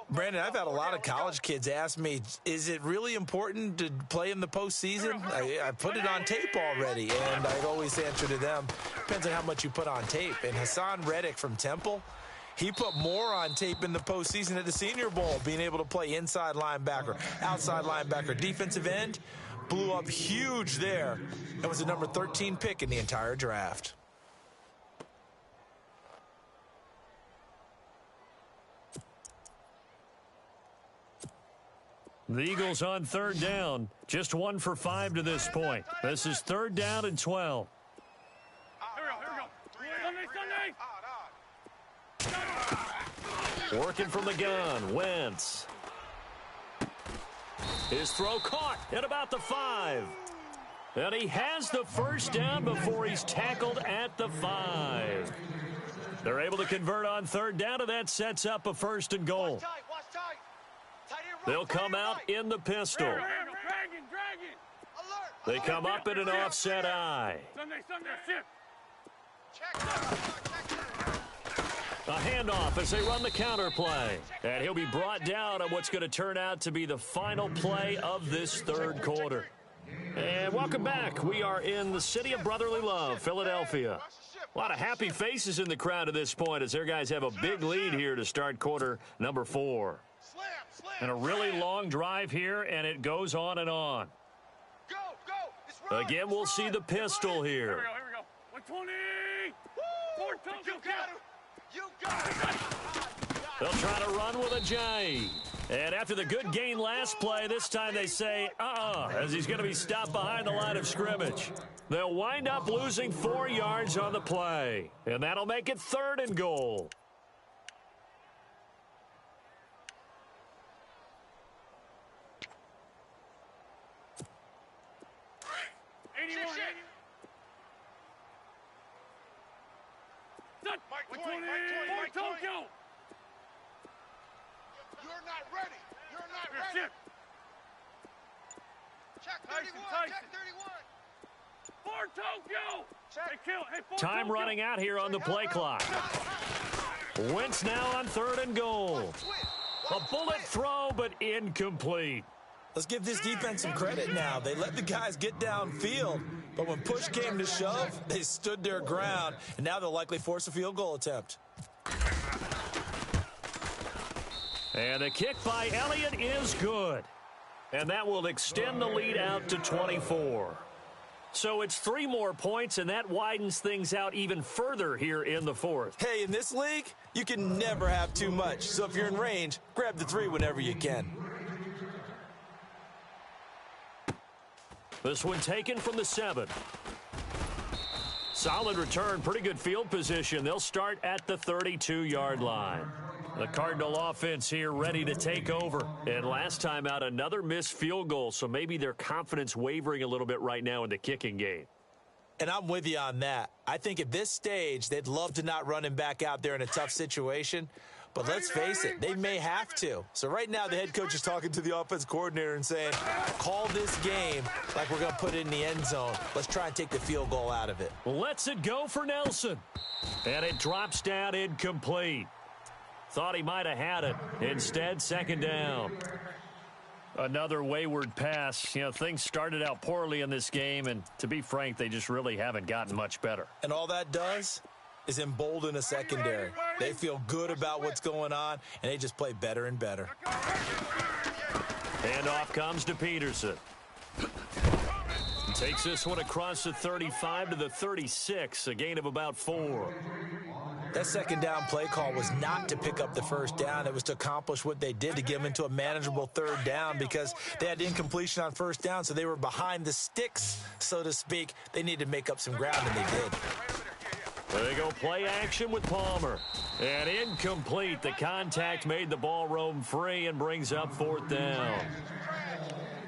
Brandon, I've had a lot of college kids ask me, is it really important to play in the postseason? I put it on tape already, and I always answer to them, depends on how much you put on tape. And Hassan Reddick from Temple, he put more on tape in the postseason at the Senior Bowl, being able to play inside linebacker, outside linebacker, defensive end, blew up huge there, and was the number 13 pick in the entire draft. The Eagles on 3rd down. Just 1 for 5 to this point. This is 3rd down and 12. Here we go. Working from the gun. Wentz. His throw caught at about the 5. And he has the first down before he's tackled at the 5. They're able to convert on 3rd down, and that sets up a 1st and goal. Watch tight. They'll come out in the pistol. Dragon. They come up in an offset eye. Sunday, shift. A handoff as they run the counter play. And he'll be brought down on what's going to turn out to be the final play of this 3rd quarter. And welcome back. We are in the city of brotherly love, Philadelphia. A lot of happy faces in the crowd at this point as their guys have a big lead here to start quarter number 4. And a really long drive here, and it goes on and on. Again, we'll see the pistol here. Here we go. 120. 4 Tokyo. You got it. They'll try to run with Ajayi. And after the good gain last play, this time they say, as he's going to be stopped behind the line of scrimmage. They'll wind up losing 4 yards on the play, and that'll make it 3rd and goal. Mike 20, Mike 20. You're not ready. You're not ready. Check 31. Check 31. For Tokyo. Hey, Time running out here on the play clock. Wentz now on 3rd and goal. A bullet throw, but incomplete. Let's give this defense some credit now. They let the guys get downfield, but when push came to shove, they stood their ground, and now they'll likely force a field goal attempt. And the kick by Elliott is good. And that will extend the lead out to 24. So it's 3 more points, and that widens things out even further here in the 4th. Hey, in this league, you can never have too much. So if you're in range, grab the 3 whenever you can. This one taken from the 7. Solid return, pretty good field position. They'll start at the 32-yard line. The Cardinal offense here ready to take over. And last time out, another missed field goal, so maybe their confidence wavering a little bit right now in the kicking game. And I'm with you on that. I think at this stage, they'd love to not run him back out there in a tough situation. But let's face it, they may have to. So right now, the head coach is talking to the offense coordinator and saying, call this game like we're going to put it in the end zone. Let's try and take the field goal out of it. Lets it go for Nelson. And it drops down incomplete. Thought he might have had it. Instead, 2nd down. Another wayward pass. You know, things started out poorly in this game, and to be frank, they just really haven't gotten much better. And all that does is embolden a secondary. They feel good about what's going on, and they just play better and better. Handoff comes to Peterson. Takes this one across the 35 to the 36, a gain of about 4. That 2nd down play call was not to pick up the 1st down. It was to accomplish what they did, to get them into a manageable 3rd down, because they had incompletion on 1st down, so they were behind the sticks, so to speak. They needed to make up some ground, and they did. There they go, play action with Palmer. And incomplete. The contact made the ball roam free and brings up 4th down.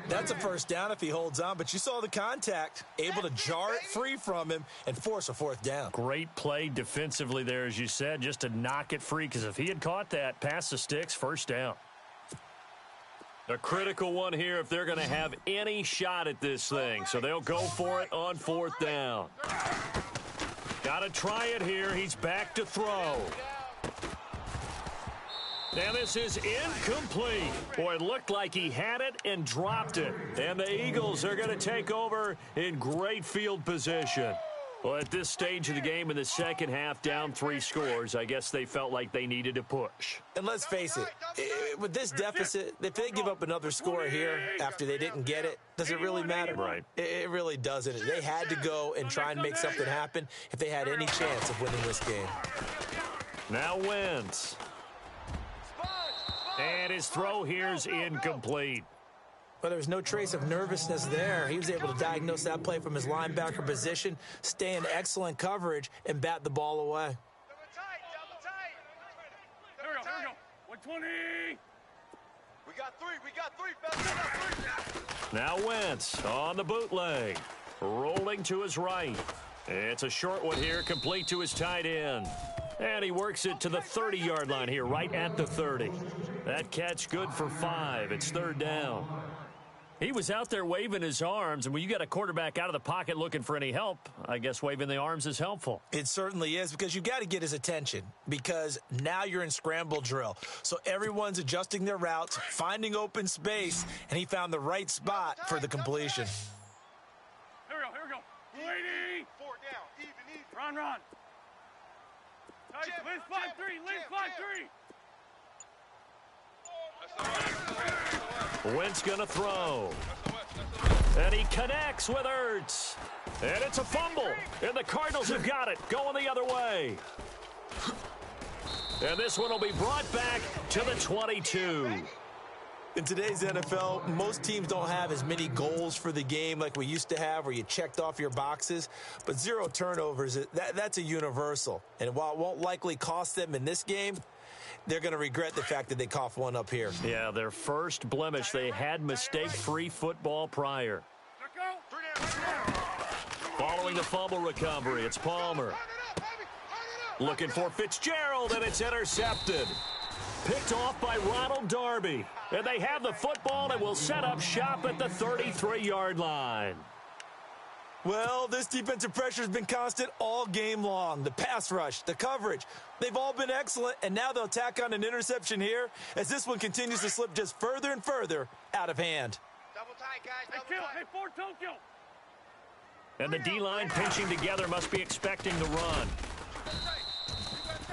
That's a 1st down if he holds on, but you saw the contact, able to jar it free from him and force a 4th down. Great play defensively there, as you said, just to knock it free, because if he had caught that, past the sticks, 1st down. A critical one here if they're going to have any shot at this thing, so they'll go for it on 4th down. Got to try it here. He's back to throw. And this is incomplete. Boy, it looked like he had it and dropped it. And the Eagles are going to take over in great field position. Well, at this stage of the game in the 2nd half, down 3 scores, I guess they felt like they needed to push. And let's face it, with this deficit, if they give up another score here after they didn't get it, does it really matter? Right. It really doesn't. They had to go and try and make something happen if they had any chance of winning this game. Now Wentz. And his throw here's incomplete. But there was no trace of nervousness there. He was able to diagnose that play from his linebacker position, stay in excellent coverage, and bat the ball away. Here we go. 120. We got 3, fellas. Now Wentz on the bootleg. Rolling to his right. It's a short one here, complete to his tight end. And he works it to the 30-yard line here, right at the 30. That catch good for 5. It's 3rd down. He was out there waving his arms, and when you got a quarterback out of the pocket looking for any help, I guess waving the arms is helpful. It certainly is, because you got to get his attention, because now you're in scramble drill. So everyone's adjusting their routes, finding open space, and he found the right spot for the completion. Here we go. 280. 4 down. Even. Run. Tight. Liz 5-3. Wentz going to throw. And he connects with Ertz. And it's a fumble. And the Cardinals have got it. Going the other way. And this one will be brought back to the 22. In today's NFL, most teams don't have as many goals for the game like we used to have where you checked off your boxes. But 0 turnovers, that's a universal. And while it won't likely cost them in this game, they're going to regret the fact that they coughed one up here. Yeah, their first blemish. They had mistake-free football prior. Following the fumble recovery, it's Palmer. Looking for Fitzgerald, and it's intercepted. Picked off by Ronald Darby. And they have the football and will set up shop at the 33-yard line. Well, this defensive pressure has been constant all game long. The pass rush, the coverage, they've all been excellent, and now they'll tack on an interception here as this one continues to slip just further and further out of hand. Double tight, guys. Double tight. Hey, Ford Tokyo. And the D-line pinching together must be expecting the run.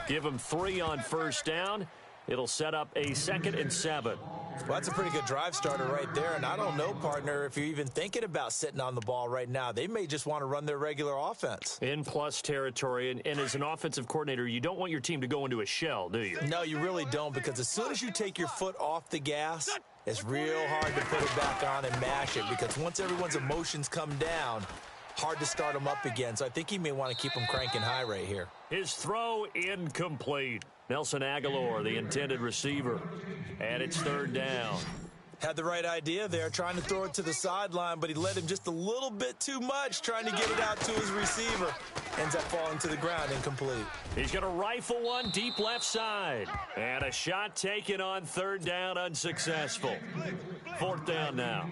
Give them 3 on first down. It'll set up a 2nd and 7. Well, that's a pretty good drive starter right there, and I don't know, partner, if you're even thinking about sitting on the ball right now. They may just want to run their regular offense. In plus territory, and as an offensive coordinator, you don't want your team to go into a shell, do you? No, you really don't, because as soon as you take your foot off the gas, it's real hard to put it back on and mash it, because once everyone's emotions come down, hard to start them up again. So I think he may want to keep them cranking high right here. His throw incomplete. Nelson Aguilar, the intended receiver. And it's 3rd down. Had the right idea there, trying to throw it to the sideline, but he led him just a little bit too much, trying to get it out to his receiver. Ends up falling to the ground, incomplete. He's going to rifle one deep left side. And a shot taken on 3rd down, unsuccessful. 4th down now.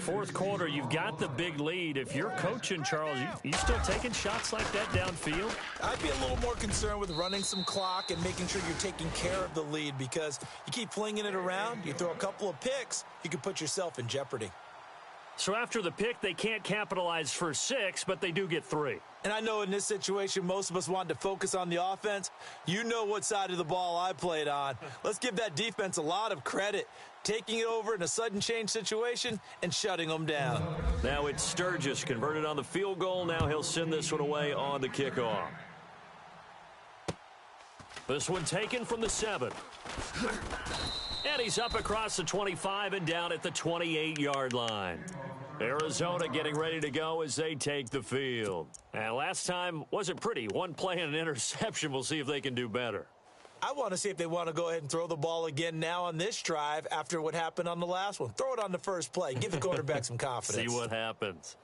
4th quarter, you've got the big lead. If you're coaching, Charles, you still taking shots like that downfield? I'd be a little more concerned with running some clock and making sure you're taking care of the lead, because you keep flinging it around, you throw a couple of picks, you can put yourself in jeopardy. So after the pick, they can't capitalize for 6, but they do get 3. And I know in this situation, most of us wanted to focus on the offense. You know what side of the ball I played on. Let's give that defense a lot of credit, taking it over in a sudden change situation and shutting them down. Now it's Sturgis converted on the field goal. Now he'll send this one away on the kickoff. This one taken from the 7. And he's up across the 25 and down at the 28-yard line. Arizona getting ready to go as they take the field. And last time wasn't pretty. One play and an interception. We'll see if they can do better. I want to see if they want to go ahead and throw the ball again now on this drive after what happened on the last one. Throw it on the first play. Give the quarterback some confidence. See what happens.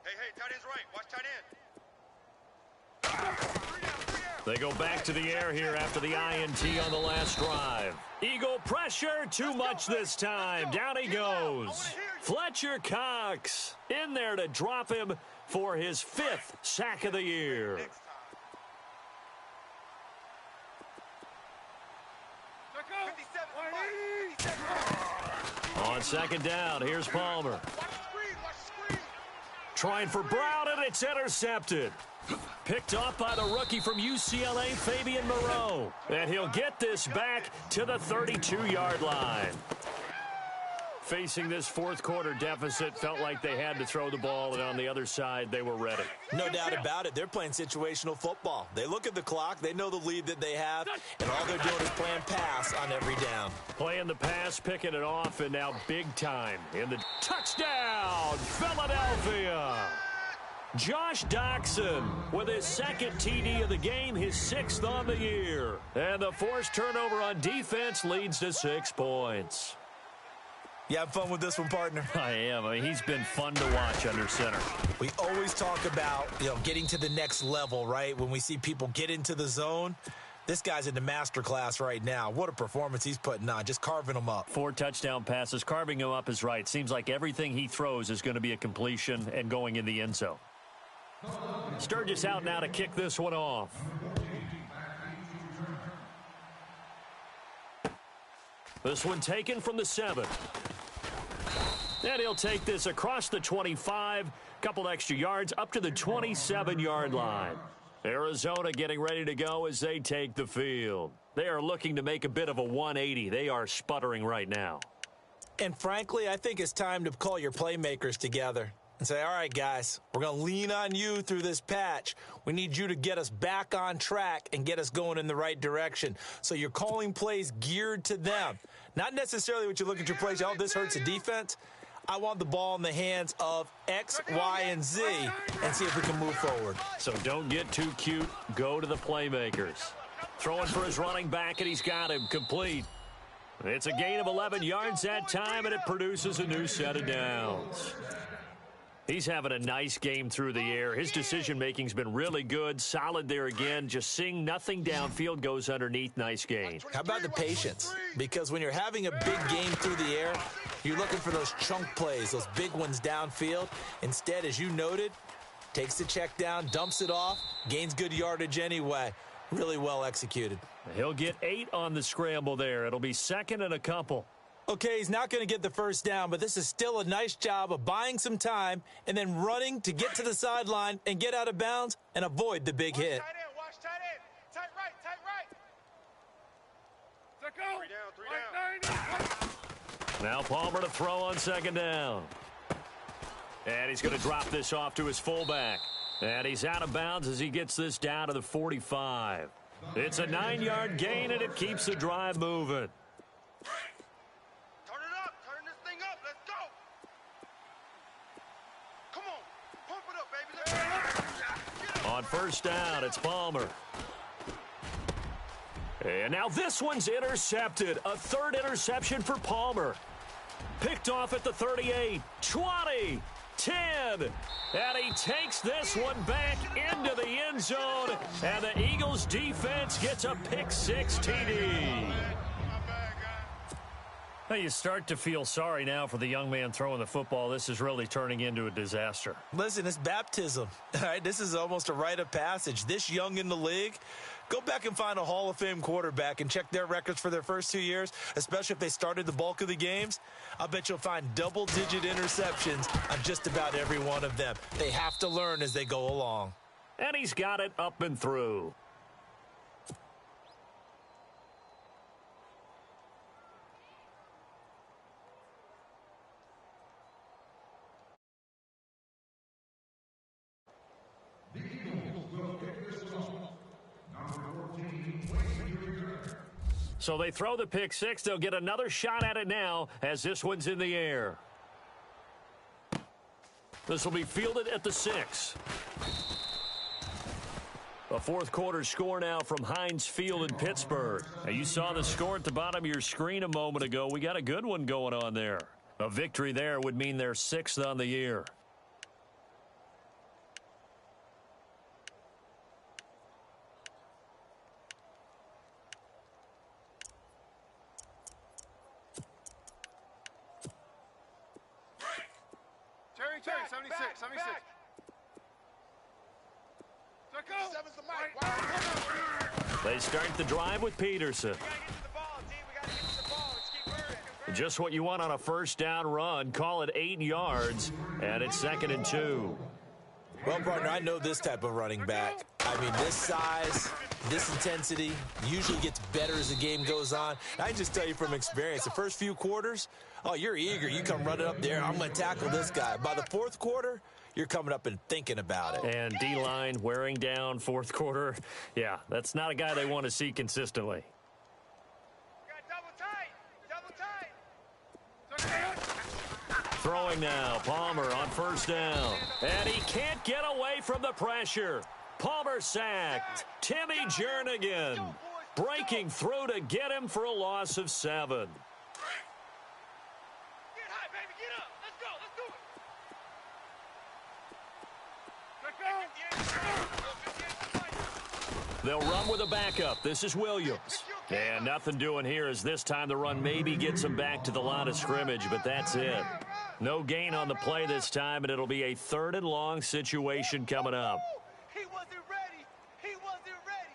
Hey, tight end's right. Watch tight end. They go back to the air here after the INT on the last drive. Eagle pressure, too much this time. Down he goes. Fletcher Cox in there to drop him for his 5th sack of the year. On 2nd down, here's Palmer. Trying for Brown, and it's intercepted. Picked off by the rookie from UCLA, Fabian Moreau. And he'll get this back to the 32-yard line. Facing this 4th quarter deficit, felt like they had to throw the ball, and on the other side, they were ready. No doubt about it. They're playing situational football. They look at the clock, they know the lead that they have, and all they're doing is playing pass on every down. Playing the pass, picking it off, and now big time in the touchdown, Philadelphia. Josh Doxson with his 2nd TD of the game, his 6th on the year. And the forced turnover on defense leads to 6 points. You have fun with this one, partner? I am. I mean, he's been fun to watch under center. We always talk about, getting to the next level, right? When we see people get into the zone, this guy's in the master class right now. What a performance he's putting on, just carving them up. 4 touchdown passes, carving him up is right. Seems like everything he throws is going to be a completion and going in the end zone. Sturgis out now to kick this one off. This one taken from the 7. And he'll take this across the 25, couple extra yards up to the 27-yard line. Arizona getting ready to go as they take the field. They are looking to make a bit of a 180. They are sputtering right now. And frankly, I think it's time to call your playmakers together. and say, all right, guys, we're going to lean on you through this patch. We need you to get us back on track and get us going in the right direction. So you're calling plays geared to them. Not necessarily what you look at your plays, oh, this hurts the defense. I want the ball in the hands of X, Y, and Z and see if we can move forward. So don't get too cute. Go to the playmakers. Throwing for his running back, and he's got him complete. It's a gain of 11 yards that time, and it produces a new set of downs. He's having a nice game through the air. His decision-making's been really good. Solid there again. Just seeing nothing downfield goes underneath. Nice gain. How about the patience? Because when you're having a big game through the air, you're looking for those chunk plays, those big ones downfield. Instead, as you noted, takes the check down, dumps it off, gains good yardage anyway. Really well executed. He'll get 8 on the scramble there. It'll be second and a couple. Okay, he's not going to get the first down, but this is still a nice job of buying some time and then running to get to the sideline and get out of bounds and avoid the big hit. Watch tight end. Tight right, tight right. Let's go. Now Palmer to throw on second down. And he's going to drop this off to his fullback. And he's out of bounds as he gets this down to the 45. It's a 9-yard gain, and it keeps the drive moving. Turn it up. Turn this thing up. Let's go. Come on. Pump it up, baby. Let's go. On first down, it's Palmer. And now this one's intercepted. A third interception for Palmer. Picked off at the 38, 20, 10. And he takes this one back into the end zone. And the Eagles defense gets a pick-6 TD. Now you start to feel sorry now for the young man throwing the football. This is really turning into a disaster. Listen, it's baptism. All right, this is almost a rite of passage. This young in the league, go back and find a Hall of Fame quarterback and check their records for their first 2 years, especially if they started the bulk of the games. I bet you'll find double-digit interceptions on just about every one of them. They have to learn as they go along. And he's got it up and through. So they throw the pick-6. They'll get another shot at it now as this one's in the air. This will be fielded at the 6. A fourth quarter score now from Heinz Field in Pittsburgh. Now you saw the score at the bottom of your screen a moment ago. We got a good one going on there. A victory there would mean they're 6th on the year. Terry, 76, 76. They start the drive with Peterson. Just what you want on a first down run. Call it 8 yards, and it's 2nd and 2. Well, partner, I know this type of running back. I mean, this size, this intensity usually gets better as the game goes on. I can just tell you from experience, the first few quarters, oh, you're eager. You come running up there. I'm going to tackle this guy. By the fourth quarter, you're coming up and thinking about it. And D-line wearing down fourth quarter. Yeah, that's not a guy they want to see consistently. Throwing now, Palmer on first down. And he can't get away from the pressure. Palmer sacked. Timmy Jernigan breaking through to get him for a loss of 7. Get high, baby. Get up. Let's go. They'll run with a backup. This is Williams. And nothing doing here as this time the run maybe gets him back to the line of scrimmage, but that's it. No gain on the play this time, and it'll be a 3rd and long situation coming up. He wasn't ready. He wasn't ready.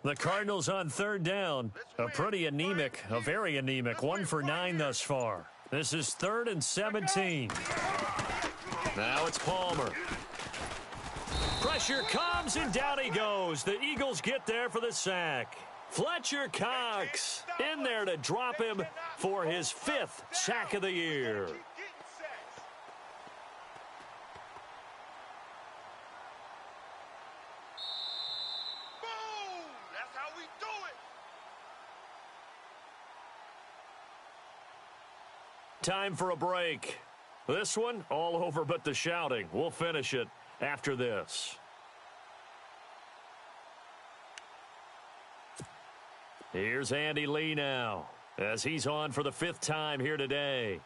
The Cardinals on 3rd down. A very anemic. 1 for 9 thus far. This is 3rd and 17. Now it's Palmer. Pressure comes, and down he goes. The Eagles get there for the sack. Fletcher Cox in there to drop him for his 5th sack of the year. Boom! That's how we do it. Time for a break. This one, all over but the shouting. We'll finish it after this. Here's Andy Lee now, as he's on for the 5th time here today.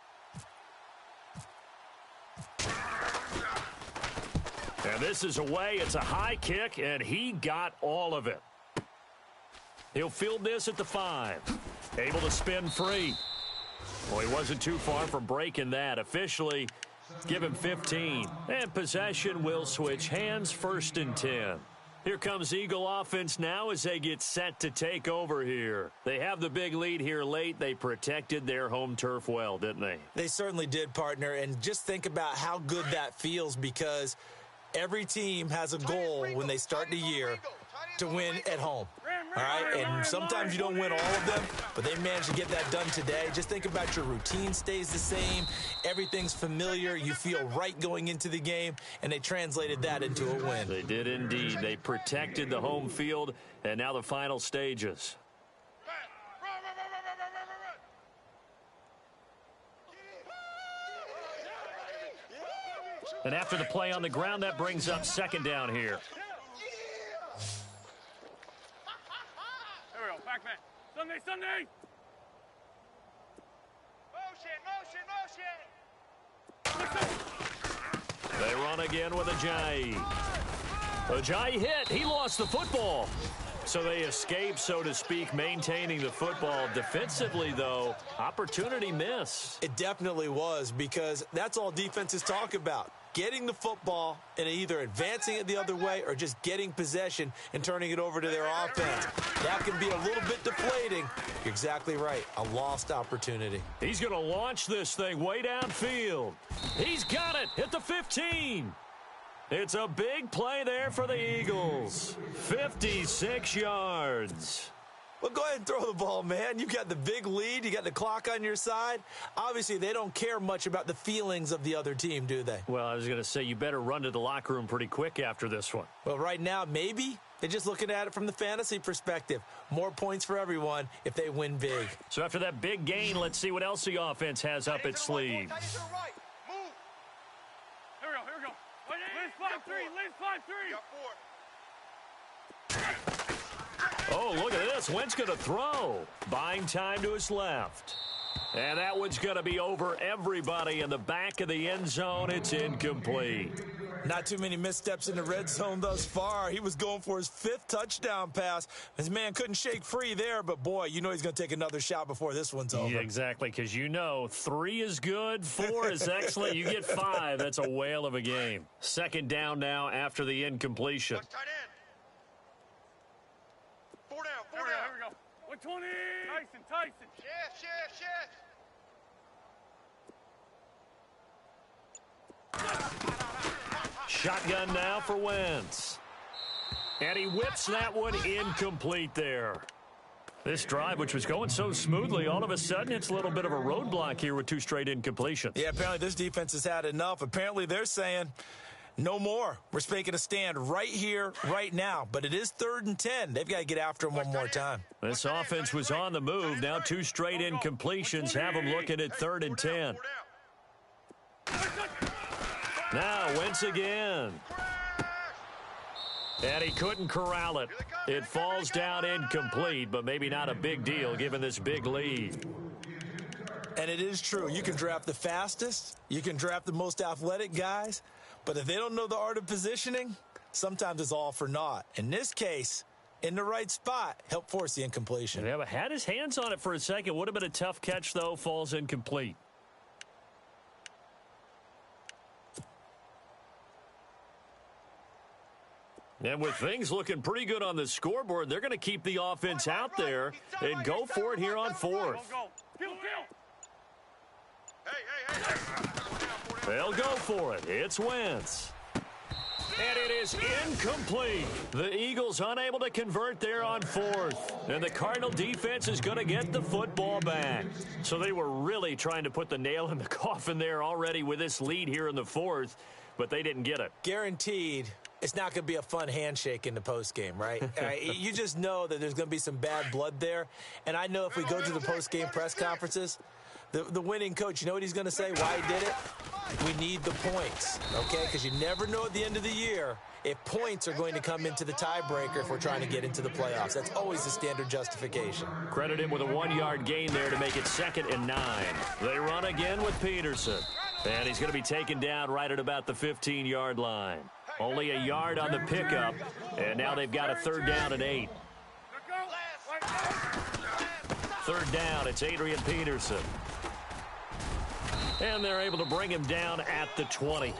And this is away. It's a high kick, and he got all of it. He'll field this at the 5. Able to spin free. Well, he wasn't too far from breaking that. Officially, give him 15. And possession will switch hands, 1st and 10. Here comes Eagle offense now as they get set to take over here. They have the big lead here late. They protected their home turf well, didn't they? They certainly did, partner. And just think about how good that feels, because every team has a goal when they start the year to win at home. All right, and sometimes you don't win all of them, but they managed to get that done today. Just think about your routine stays the same. Everything's familiar. You feel right going into the game, and they translated that into a win. They did indeed. They protected the home field, and now the final stages. And after the play on the ground, that brings up 2nd down here. Sunday! Motion! They run again with Ajayi. Ajayi hit. He lost the football. So they escape, so to speak, maintaining the football. Defensively, though, opportunity miss. It definitely was, because that's all defenses talk about. Getting the football and either advancing it the other way or just getting possession and turning it over to their offense. That can be a little bit deflating. You're exactly right. A lost opportunity. He's going to launch this thing way downfield. He's got it at the 15. It's a big play there for the Eagles. 56 yards. Well, go ahead and throw the ball, man. You got the big lead. You got the clock on your side. Obviously, they don't care much about the feelings of the other team, do they? Well, I was going to say, you better run to the locker room pretty quick after this one. Well, right now, maybe. They're just looking at it from the fantasy perspective. More points for everyone if they win big. So after that big gain, let's see what else the offense has up its sleeve. Here we go. Liz 5-3. Got 4. Oh, look at this. Wentz going to throw. Buying time to his left. And that one's going to be over everybody in the back of the end zone. It's incomplete. Not too many missteps in the red zone thus far. He was going for his 5th touchdown pass. His man couldn't shake free there, but boy, you know he's going to take another shot before this one's over. Yeah, exactly, because you know 3 is good, 4 is excellent. You get 5. That's a whale of a game. 2nd down now after the incompletion. Tight end. 4 down. Here we go. 120. Tyson. Yes. Shotgun now for Wentz. And he whips that one incomplete there. This drive, which was going so smoothly, all of a sudden it's a little bit of a roadblock here with 2 straight incompletions. Yeah, apparently this defense has had enough. Apparently they're saying, no more. We're making a stand right here, right now. But it is 3rd and 10. They've got to get after him one more time. This offense was on the move. Now 2 straight incompletions have them looking at 3rd and 10. Now Wentz again. And he couldn't corral it. It falls down incomplete, but maybe not a big deal given this big lead. And it is true. You can draft the fastest. You can draft the most athletic guys. But if they don't know the art of positioning, sometimes it's all for naught. In this case, in the right spot, help force the incompletion. Yeah, but had his hands on it for a second. Would have been a tough catch, though. Falls incomplete. And with things looking pretty good on the scoreboard, they're going to keep the offense out there and go for it here on 4th. Go. Kill. Hey. They'll go for it. It's Wentz. And it is incomplete. The Eagles unable to convert there on fourth. And the Cardinal defense is going to get the football back. So they were really trying to put the nail in the coffin there already with this lead here in the fourth, but they didn't get it. Guaranteed it's not going to be a fun handshake in the postgame, right? You just know that there's going to be some bad blood there. And I know if we go to the postgame press conferences, the winning coach, you know what he's going to say, why he did it? We need the points, okay? Because you never know at the end of the year if points are going to come into the tiebreaker if we're trying to get into the playoffs. That's always the standard justification. Credit him with a 1-yard gain there to make it 2nd and 9. They run again with Peterson. And he's going to be taken down right at about the 15-yard line. Only a yard on the pickup, and now they've got a 3rd down and 8. 3rd down, it's Adrian Peterson. And they're able to bring him down at the 20.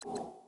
you